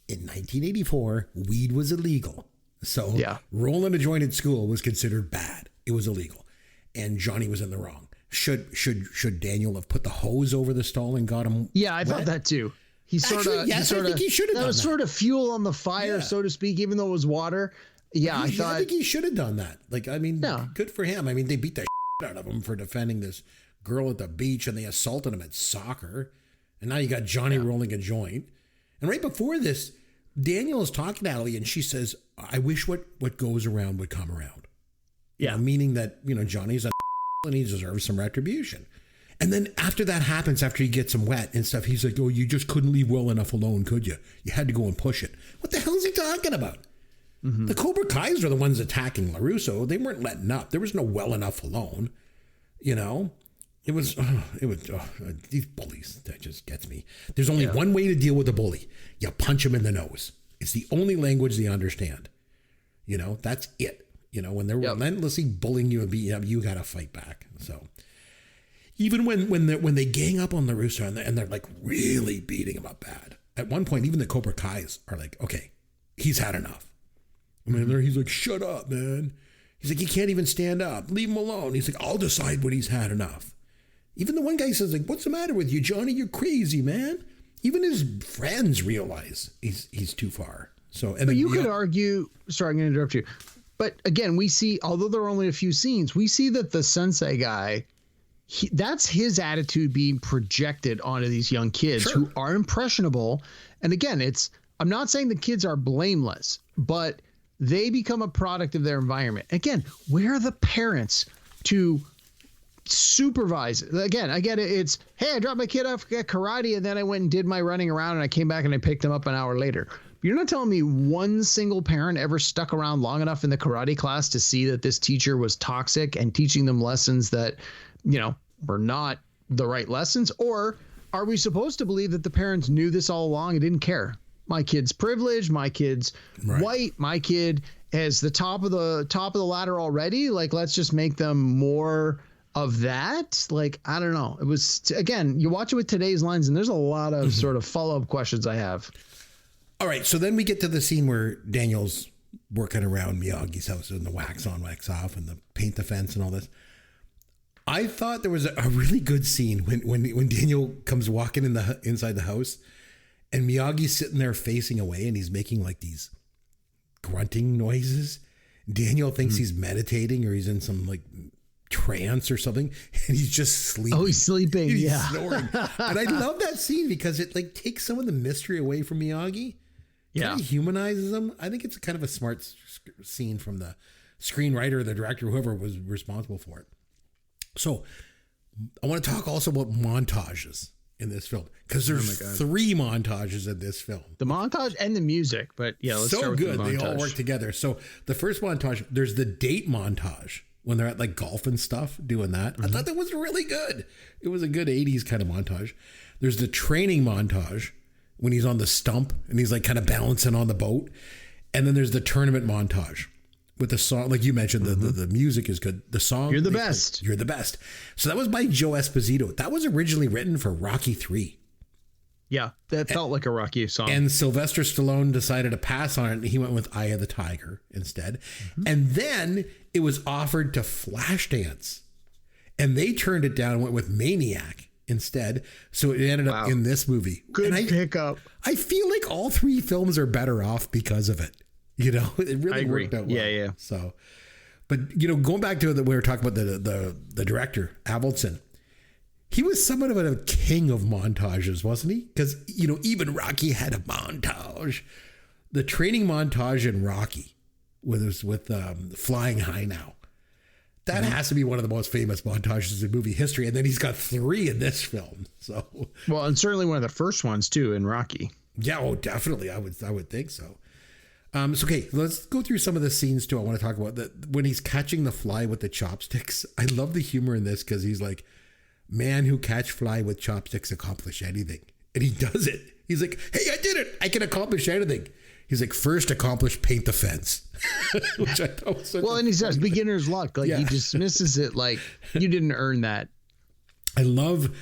in 1984, weed was illegal. So rolling a joint at school was considered bad. It was illegal. And Johnny was in the wrong. Should Daniel have put the hose over the stall and got him? Yeah, I thought that too. I think he should have. That was sort of fuel on the fire, so to speak, even though it was water. Yeah, I think he should have done that. Like, I mean, good for him. I mean, they beat the shit out of him for defending this girl at the beach, and they assaulted him at soccer. And now you got Johnny rolling a joint. And right before this, Daniel is talking to Allie, and she says, "I wish what goes around would come around." Yeah, you know, meaning that Johnny's a and he deserves some retribution. And then after that happens, after he gets him wet and stuff, he's like, oh, you just couldn't leave well enough alone, could you? You had to go and push it. What the hell is he talking about? Mm-hmm. The Cobra Kai's are the ones attacking Larusso. They weren't letting up. There was no well enough alone. It was these bullies. That just gets me. There's only one way to deal with a bully. You punch him in the nose. It's the only language they understand. That's it. When they're relentlessly bullying you and beating you up, you got to fight back. So even when they gang up on Larusso and they're like really beating him up bad, at one point, even the Cobra Kai's are like, okay, he's had enough. I mean, he's like, shut up, man. He's like, he can't even stand up. Leave him alone. He's like, I'll decide when he's had enough. Even the one guy says, like, what's the matter with you, Johnny? You're crazy, man. Even his friends realize he's too far. So, and but you could argue, sorry, I'm going to interrupt you. But again, we see, although there are only a few scenes, we see that the sensei guy, that's his attitude being projected onto these young kids who are impressionable. And again, I'm not saying the kids are blameless, but they become a product of their environment. Again, where are the parents to supervise? Again, I get it. It's, hey, I dropped my kid off at karate and then I went and did my running around and I came back and I picked him up an hour later. You're not telling me one single parent ever stuck around long enough in the karate class to see that this teacher was toxic and teaching them lessons that, were not the right lessons? Or are we supposed to believe that the parents knew this all along and didn't care? My kid's privileged, my kid's white, my kid is the top of the ladder already. Like, let's just make them more of that. Like, I don't know. It was, again, you watch it with today's lens and there's a lot of sort of follow-up questions I have. All right, so then we get to the scene where Daniel's working around Miyagi's house and the wax on, wax off, and the paint the fence and all this. I thought there was a really good scene when Daniel comes walking inside the house, and Miyagi's sitting there facing away, and he's making like these grunting noises. Daniel thinks he's meditating or he's in some like trance or something, and he's just sleeping. Oh, he's sleeping. He's snoring. And I love that scene because it like takes some of the mystery away from Miyagi. Kind of humanizes him. I think it's kind of a smart scene from the screenwriter or the director, whoever was responsible for it. So I want to talk also about montages in this film, because there's 3 montages in this film. The montage and the music, but let's start with good. The montage. They all work together. So the first montage, there's the date montage when they're at like golf and stuff doing that. I thought that was really good. It was a good 80s kind of montage. There's the training montage when he's on the stump and he's like kind of balancing on the boat. And then there's the tournament montage with the song, like you mentioned, the music is good. The song, You're the Best. You're the Best. So that was by Joe Esposito. That was originally written for Rocky 3. Yeah, that felt like a Rocky song. And Sylvester Stallone decided to pass on it, and he went with Eye of the Tiger instead. And then it was offered to Flashdance, and they turned it down and went with Maniac instead. So it ended up in this movie. Good pickup. I feel like all 3 films are better off because of it. It really worked out well. Yeah. So, but going back to we were talking about the director, Avildsen. He was somewhat of a king of montages, wasn't he? Because, even Rocky had a montage. The training montage in Rocky with Flying High Now. That has to be one of the most famous montages in movie history. And then he's got 3 in this film. So, well, and certainly one of the first ones too in Rocky. Yeah, definitely. I would think so. So, okay, let's go through some of the scenes too. I want to talk about that when he's catching the fly with the chopsticks. I love the humor in this because he's like, man who catch fly with chopsticks accomplish anything. And he does it. He's like, hey, I did it. I can accomplish anything. He's like, first accomplish paint the fence. Which I thought was and he says beginner's luck. Like he dismisses it like you didn't earn that. I love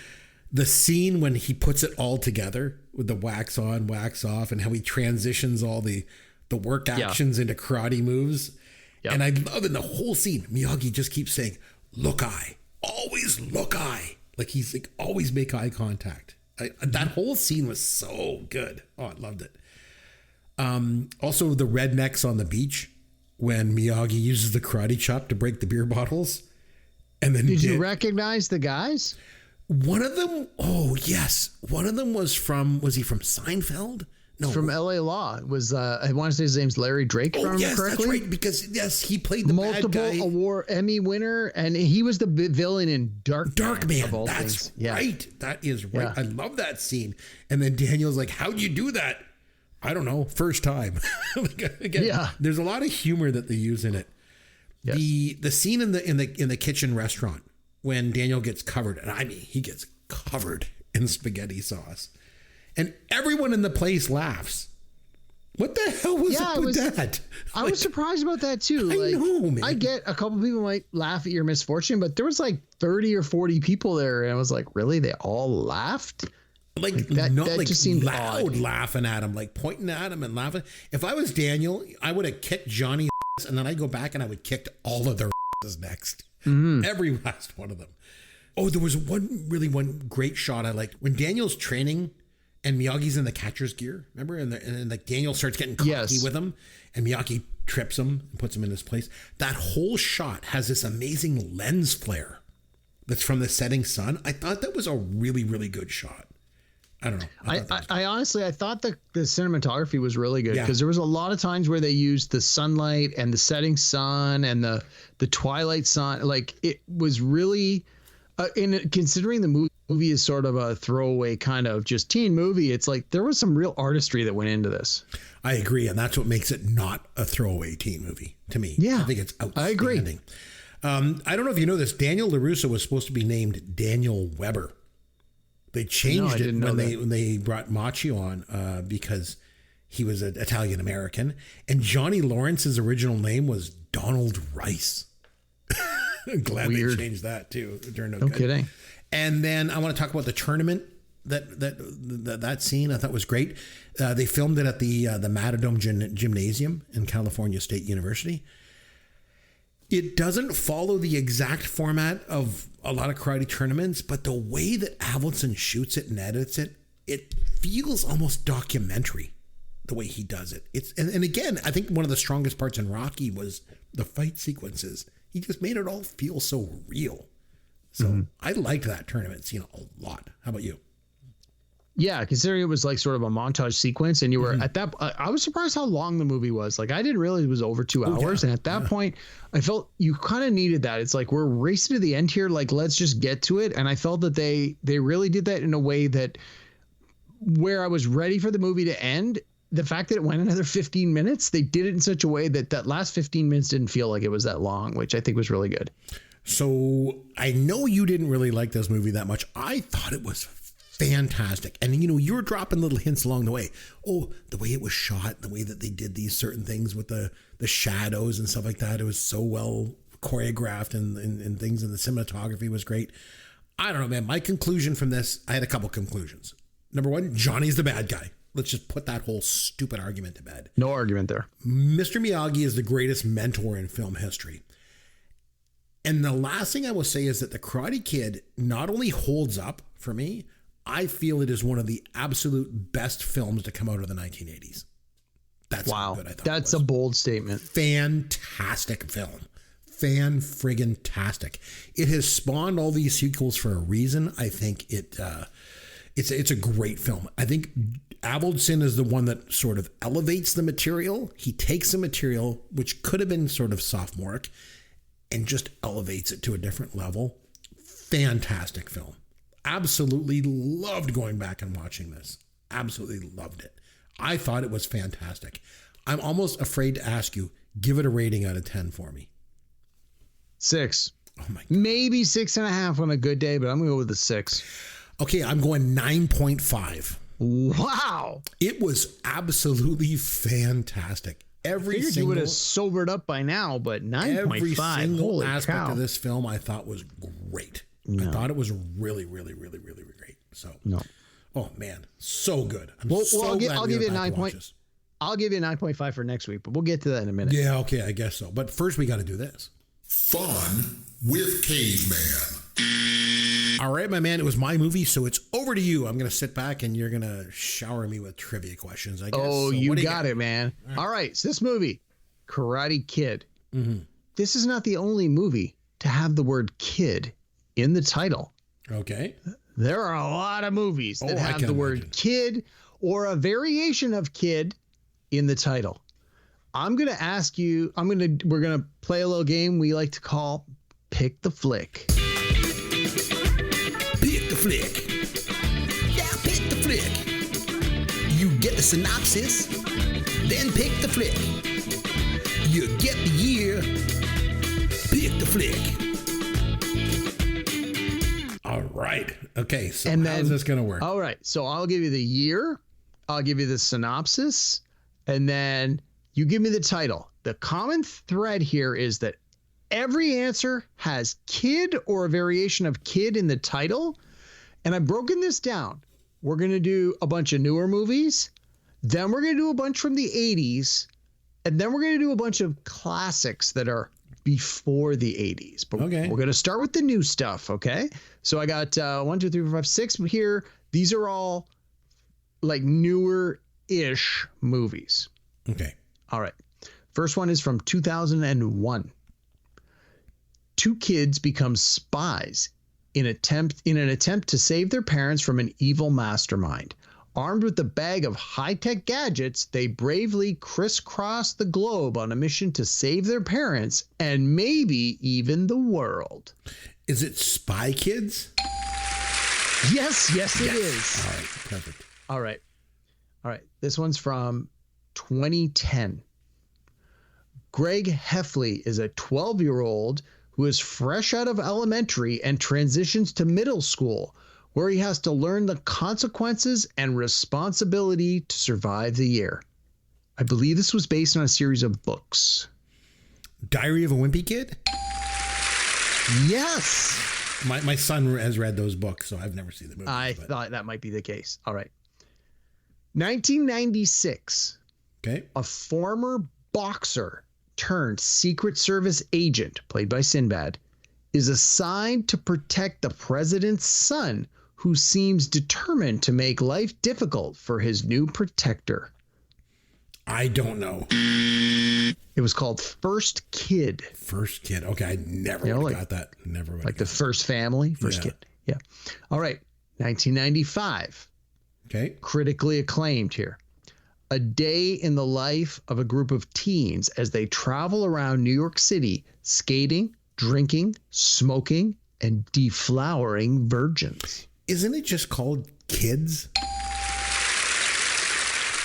the scene when he puts it all together with the wax on, wax off, and how he transitions all the work actions into karate moves. Yep. And I love in the whole scene, Miyagi just keeps saying, look eye, always look eye. Like he's like, always make eye contact. That whole scene was so good. Oh, I loved it. Also the rednecks on the beach when Miyagi uses the karate chop to break the beer bottles. And then did you recognize the guys? One of them, oh yes. One of them was he from Seinfeld? No, from LA Law. It was I want to say his name's Larry Drake. Oh, yes, correctly. That's right. Because he played the multiple bad guy. award Emmy winner, and he was the villain in Darkman. That's right. That is right. Yeah. I love that scene. And then Daniel's like, "How'd you do that?" I don't know. First time. Again, there's a lot of humor that they use in it. Yes. The scene in the kitchen restaurant when Daniel gets covered, and I mean he gets covered in spaghetti sauce. And everyone in the place laughs. What the hell was up with that? I was surprised about that too. I know, man. I get a couple people might laugh at your misfortune, but there was like 30 or 40 people there, and I was like, really? They all laughed? Like that not like just seemed loud odd. laughing at him, like pointing at him and laughing. If I was Daniel, I would have kicked Johnny's ass, and then I'd go back and I would kick all of their asses next. Every last one of them. Oh, there was one great shot I liked when Daniel's training and Miyagi's in the catcher's gear. Remember? And like Daniel starts getting cocky with him and Miyagi trips him and puts him in his place. That whole shot has this amazing lens flare that's from the setting sun. I thought that was a really, really good shot. I don't know. I honestly, I thought the cinematography was really good because there was a lot of times where they used the sunlight and the setting sun and the twilight sun. Like it was really, considering the movie is sort of a throwaway kind of just teen movie, it's like there was some real artistry that went into this. I agree. And that's what makes it not a throwaway teen movie to me. Yeah. I think it's outstanding. I agree. I don't know if you know this. Daniel Larusso was supposed to be named Daniel Weber. They changed it when they brought Macchio on because he was an Italian American, and Johnny Lawrence's original name was Donald Rice. Glad they changed that too. No kidding. And then I want to talk about the tournament that scene. I thought was great. They filmed it at the Matadome Gymnasium in California State University. It doesn't follow the exact format of a lot of karate tournaments, but the way that Avildsen shoots it and edits it, it feels almost documentary the way he does it. And again, I think one of the strongest parts in Rocky was the fight sequences. He just made it all feel so real. So I liked that tournament scene a lot. How about you? Yeah, considering it was like sort of a montage sequence, and you were at that, I was surprised how long the movie was. Like I didn't realize it was over 2 hours, and at that point, I felt you kind of needed that. It's like we're racing to the end here. Like let's just get to it. And I felt that they really did that in a way that where I was ready for the movie to end. The fact that it went another 15 minutes, they did it in such a way that last 15 minutes didn't feel like it was that long, which I think was really good. So I know you didn't really like this movie that much. I thought it was fantastic. And, you were dropping little hints along the way. Oh, the way it was shot, the way that they did these certain things with the shadows and stuff like that. It was so well choreographed and things, and the cinematography was great. I don't know, man. My conclusion from this, I had a couple conclusions. Number one, Johnny's the bad guy. Let's just put that whole stupid argument to bed. No argument there. Mr. Miyagi is the greatest mentor in film history. And the last thing I will say is that The Karate Kid not only holds up for me, I feel it is one of the absolute best films to come out of the 1980s. That's how good I thought that's a bold statement. Fantastic film. Fan-friggin-tastic. It has spawned all these sequels for a reason. I think it's a great film. I think Avildsen is the one that sort of elevates the material. He takes the material, which could have been sort of sophomoric, and just elevates it to a different level. Fantastic film. Absolutely loved going back and watching this. Absolutely loved it. I thought it was fantastic. I'm almost afraid to ask you, give it a rating out of 10 for me. 6. Oh my God. Maybe 6.5 on a good day, but I'm going to go with the 6. Okay, I'm going 9.5. Wow. It was absolutely fantastic. You would have sobered up by now, but 9.5. Every single Holy aspect cow. of this film I thought was great. No. I thought it was really, really, really, really great. So, oh man, so good. I'll give you a 9 point. I'll give you a 9.5 for next week, but we'll get to that in a minute. Yeah, okay, I guess so. But first, we got to do this. Fun with Caveman. All right, my man, it was my movie, so it's over to you. I'm going to sit back and you're going to shower me with trivia questions, I guess. Oh, so you got it, man. All right, so this movie, Karate Kid. This is not the only movie to have the word kid in the title. Okay. There are a lot of movies that have the word kid or a variation of kid in the title. I'm going to ask you, we're going to play a little game we like to call Pick the Flick. Pick the flick. Yeah, pick the flick. You get the synopsis, then pick the flick. You get the year, pick the flick. All right. Okay, so how's this going to work? All right, so I'll give you the year, I'll give you the synopsis, and then you give me the title. The common thread here is that every answer has kid or a variation of kid in the title. And I've broken this down we're going to do a bunch of newer movies. Then we're going to do a bunch from the 80s. And then we're going to do a bunch of classics that are before the 80s. But Okay. we're going to start with the new stuff, okay? So I got 1, 2, 3, 4, 5, 6 here. These are all like newer-ish movies. Okay. All right. First one is from 2001. Two kids become spies in an attempt to save their parents from an evil mastermind. Armed with a bag of high-tech gadgets, they bravely crisscross the globe on a mission to save their parents and maybe even the world. Is it Spy Kids? Yes, it is. All right, perfect. All right. This one's from 2010. Greg Heffley is a 12-year-old who is fresh out of elementary and transitions to middle school, where he has to learn the consequences and responsibility to survive the year. I believe this was based on a series of books. Diary of a Wimpy Kid? Yes. My son has read those books, so I've never seen the movie. I thought that might be the case. All right. 1996. Okay. A former boxer turned Secret Service agent, played by Sinbad, is assigned to protect the president's son, who seems determined to make life difficult for his new protector. I don't know. It was called First Kid. First Kid. Okay, I never would have got that. Never would. Like the first family, first kid. Yeah. All right. 1995. Okay. Critically acclaimed here. A day in the life of a group of teens as they travel around New York City, skating, drinking, smoking, and deflowering virgins. Isn't it just called Kids?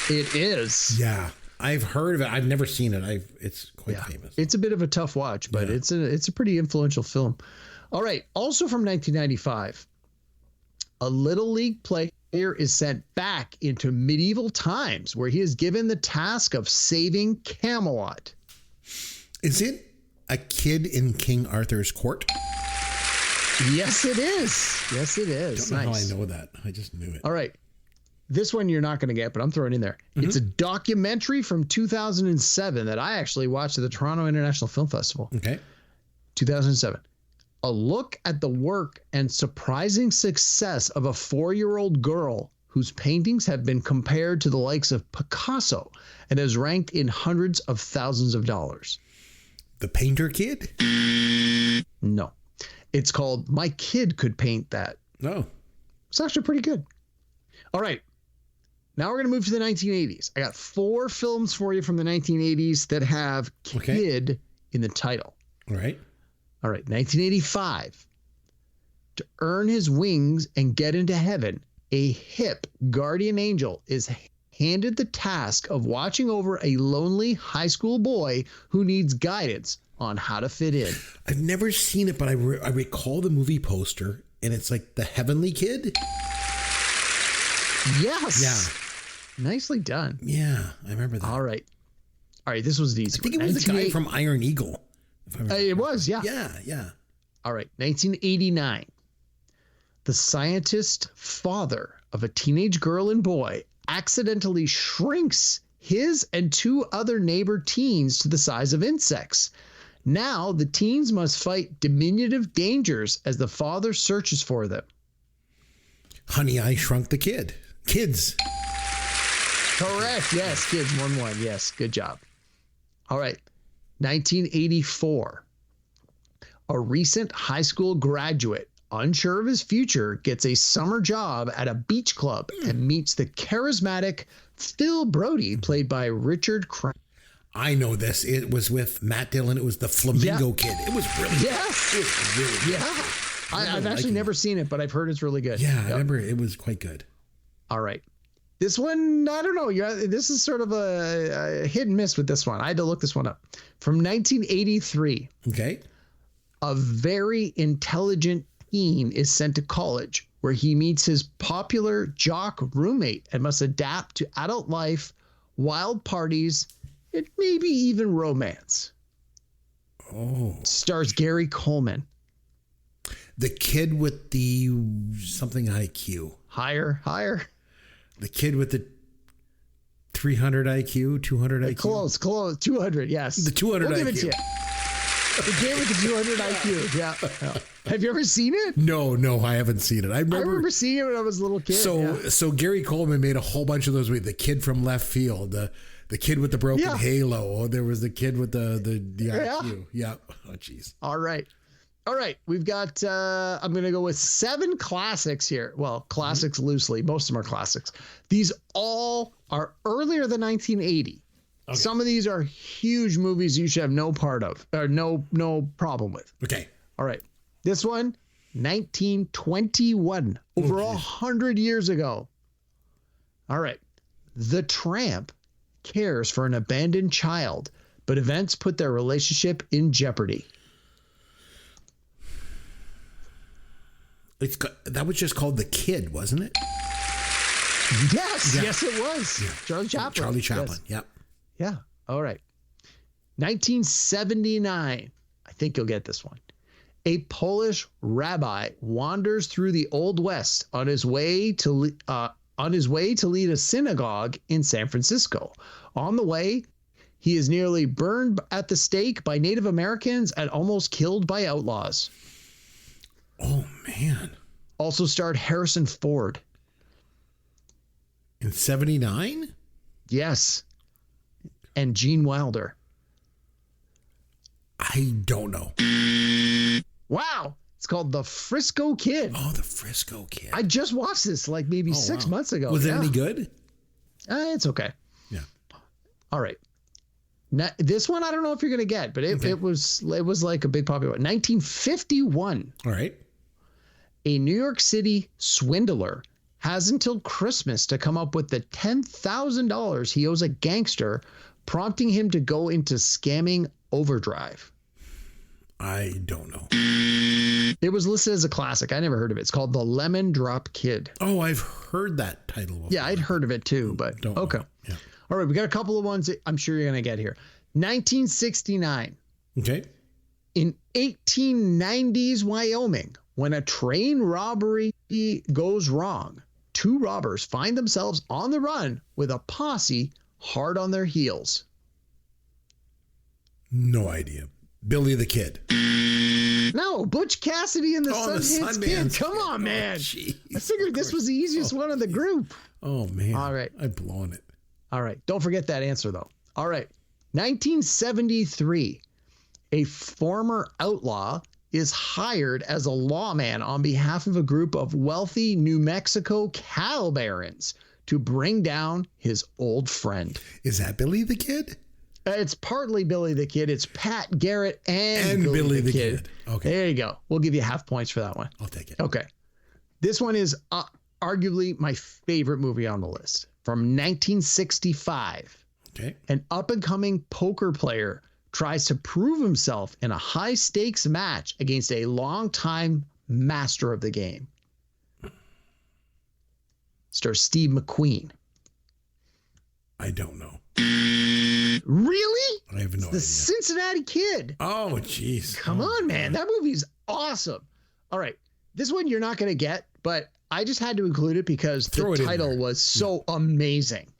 It is. Yeah. I've heard of it. I've never seen it. It's quite famous. It's a bit of a tough watch, but it's a pretty influential film. All right. Also from 1995, a Little League player is sent back into medieval times where he is given the task of saving Camelot. Is it A Kid in King Arthur's Court? Yes, it is. Yes, it is. I don't know Nice. how I know that. I just knew it. All right. This one you're not going to get, but I'm throwing in there. It's a documentary from 2007 that I actually watched at the Toronto International Film Festival. Okay. 2007. A look at the work and surprising success of a 4-year-old girl whose paintings have been compared to the likes of Picasso and is ranked in hundreds of thousands of dollars. The Painter Kid? No. It's called My Kid Could Paint That. No. It's actually pretty good. All right. Now we're going to move to the 1980s. I got 4 films for you from the 1980s that have kid in the title. All right. All right. 1985. To earn his wings and get into heaven, a hip guardian angel is handed the task of watching over a lonely high school boy who needs guidance on how to fit in. I've never seen it, but I recall the movie poster, and it's like the Heavenly Kid. Yes. Yeah. Nicely done. Yeah, I remember that. All right. This was the easy I think one. it was the guy from Iron Eagle. It was, yeah. Yeah. All right. 1989. The scientist father of a teenage girl and boy accidentally shrinks his and 2 other neighbor teens to the size of insects. Now the teens must fight diminutive dangers as the father searches for them. Honey, I Shrunk the Kid. Kids. Correct. Yes, kids. 1-1. Yes, good job. All right. 1984. A recent high school graduate, unsure of his future, gets a summer job at a beach club and meets the charismatic Phil Brody, played by Richard Crenna. I know this. It was with Matt Dillon. It was the Flamingo Kid. It was really good. Yes. It was really good. Yeah. I've actually never seen it, but I've heard it's really good. Yeah, I remember it was quite good. All right. This one, I don't know. This is sort of a hit and miss with this one. I had to look this one up. From 1983. Okay. A very intelligent teen is sent to college where he meets his popular jock roommate and must adapt to adult life, wild parties, and maybe even romance. Oh. Stars Gary Coleman. The Kid with the something IQ. Higher. The kid with the 300 IQ, 200 IQ. Close. 200, yes. The 200 we'll IQ. Give it to you. The kid with the 200 IQ. Yeah. Have you ever seen it? No, I haven't seen it. I remember seeing it when I was a little kid. So Gary Coleman made a whole bunch of those with the kid from left field, the kid with the broken halo. Oh, there was the kid with the IQ. Yeah. Oh, jeez. All right. We've got, I'm going to go with 7 classics here. Well, classics loosely. Most of them are classics. These all are earlier than 1980. Okay. Some of these are huge movies you should have no part of, or no problem with. Okay. All right. This one, 1921, over 100 years ago. All right. The tramp cares for an abandoned child, but events put their relationship in jeopardy. That was just called The Kid, wasn't it? Yes, it was. Yeah. Charlie Chaplin. Yes. Yep. Yeah. All right. 1979. I think you'll get this one. A Polish rabbi wanders through the Old West on his way to lead a synagogue in San Francisco. On the way, he is nearly burned at the stake by Native Americans and almost killed by outlaws. Oh, man. Also starred Harrison Ford. In 79? Yes. And Gene Wilder. I don't know. Wow. It's called The Frisco Kid. Oh, The Frisco Kid. I just watched this like maybe 6 months ago. Was it any good? It's okay. Yeah. All right. Now, this one I don't know if you're going to get, but it was like a big popular one. 1951. All right. A New York City swindler has until Christmas to come up with the $10,000 he owes a gangster, prompting him to go into scamming overdrive. I don't know. It was listed as a classic. I never heard of it. It's called The Lemon Drop Kid. Oh, I've heard that title before. Yeah, I'd heard of it too, but okay. Yeah. All right, we got a couple of ones that I'm sure you're going to get here. 1969. Okay. In 1890s Wyoming, when a train robbery goes wrong, 2 robbers find themselves on the run with a posse hard on their heels. No idea. Billy the Kid. No, Butch Cassidy and the Sundance Kid. Come on, man. Geez, I figured this was the easiest one of the group. Oh, man. All right. I've blown it. All right. Don't forget that answer, though. All right. 1973. A former outlaw is hired as a lawman on behalf of a group of wealthy New Mexico cattle barons to bring down his old friend. Is that Billy the Kid? It's partly Billy the Kid. It's Pat Garrett and Billy the Kid. Okay. There you go. We'll give you half points for that one. I'll take it. Okay. This one is arguably my favorite movie on the list, from 1965. Okay. An up-and-coming poker player tries to prove himself in a high-stakes match against a longtime master of the game. Stars Steve McQueen. I don't know. Really? I have no idea. The Cincinnati Kid. Oh, jeez. Come on, man. That movie's awesome. All right. This one you're not going to get, but I just had to include it because the title was so amazing.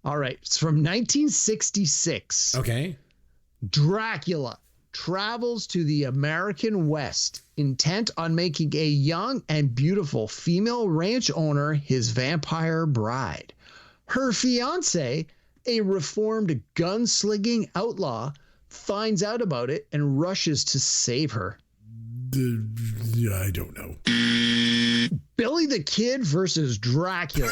All right. It's from 1966. Okay. Dracula travels to the American West, intent on making a young and beautiful female ranch owner his vampire bride. Her fiance, a reformed gunslinging outlaw, finds out about it and rushes to save her. I don't know. Billy the Kid versus Dracula.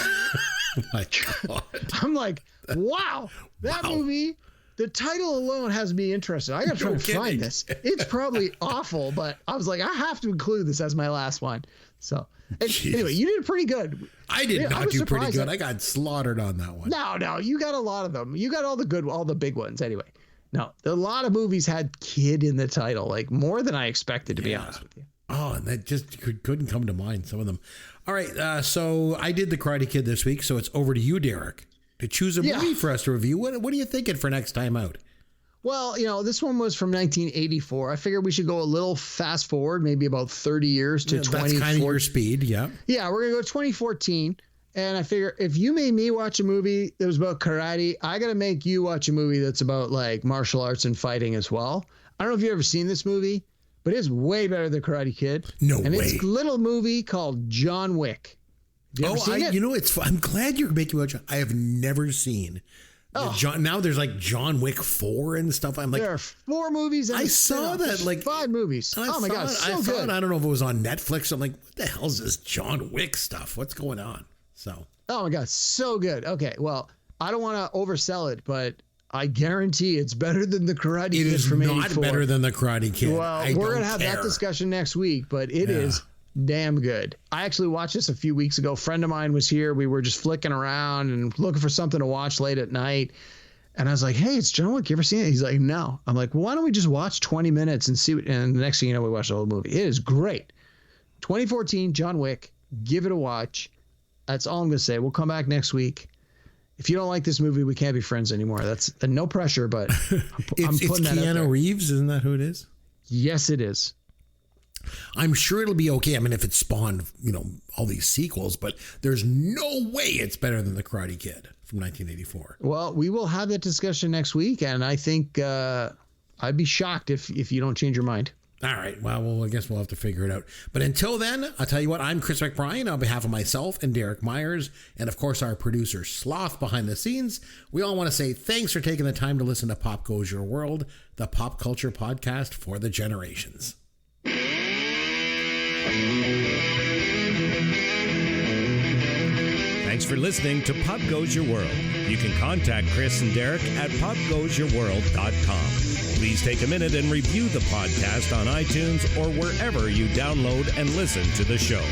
My God. I'm like, wow, that movie, the title alone has me interested. I got to try to find this. It's probably awful, but I was like, I have to include this as my last one. So anyway, you did pretty good. I did not do pretty good. I got slaughtered on that one. No, you got a lot of them. You got all the big ones anyway. No, a lot of movies had kid in the title, like more than I expected, to be honest with you. Oh, and that just couldn't come to mind, some of them. All right, so I did The Karate Kid this week, so it's over to you, Derek, to choose a movie for us to review. What are you thinking for next time out? Well, this one was from 1984. I figured we should go a little fast forward, maybe about 30 years to 2014. That's kind of your speed, yeah. Yeah, we're going to go 2014. And I figure if you made me watch a movie that was about karate, I got to make you watch a movie that's about like martial arts and fighting as well. I don't know if you've ever seen this movie, but it's way better than Karate Kid. No way. And it's a little movie called John Wick. Have you ever seen it? I'm glad you're making me watch it. I have never seen. Now there's like John Wick 4 and stuff. I'm like, there are 4 movies. And I saw that, like 5 movies. Oh my God, so good. I don't know if it was on Netflix. I'm like, what the hell is this John Wick stuff? What's going on? So. Oh my God, so good. Okay, well, I don't want to oversell it, but I guarantee it's better than the Karate Kid from 84. It is not better than the Karate Kid. Well, we're gonna have that discussion next week, but it is damn good. I actually watched this a few weeks ago. A friend of mine was here. We were just flicking around and looking for something to watch late at night. And I was like, hey, it's John Wick. You ever seen it? He's like, no. I'm like, well, why don't we just watch 20 minutes and see what, and the next thing you know, we watched the whole movie. It is great. 2014, John Wick. Give it a watch. That's all I'm going to say. We'll come back next week. If you don't like this movie, we can't be friends anymore. That's no pressure, but I'm putting that out there. Keanu Reeves. Isn't that who it is? Yes, it is. I'm sure it'll be okay. I mean, if it spawned, all these sequels, but there's no way it's better than the Karate Kid from 1984. Well, we will have that discussion next week, and I think I'd be shocked if you don't change your mind. All right. Well, I guess we'll have to figure it out. But until then, I'll tell you what, I'm Chris McBrien on behalf of myself and Derek Myers, and of course our producer Sloth behind the scenes. We all want to say thanks for taking the time to listen to Pop Goes Your World, the pop culture podcast for the generations. Thanks for listening to Pop Goes Your World. You can contact Chris and Derek at popgoesyourworld.com. Please take a minute and review the podcast on iTunes or wherever you download and listen to the show.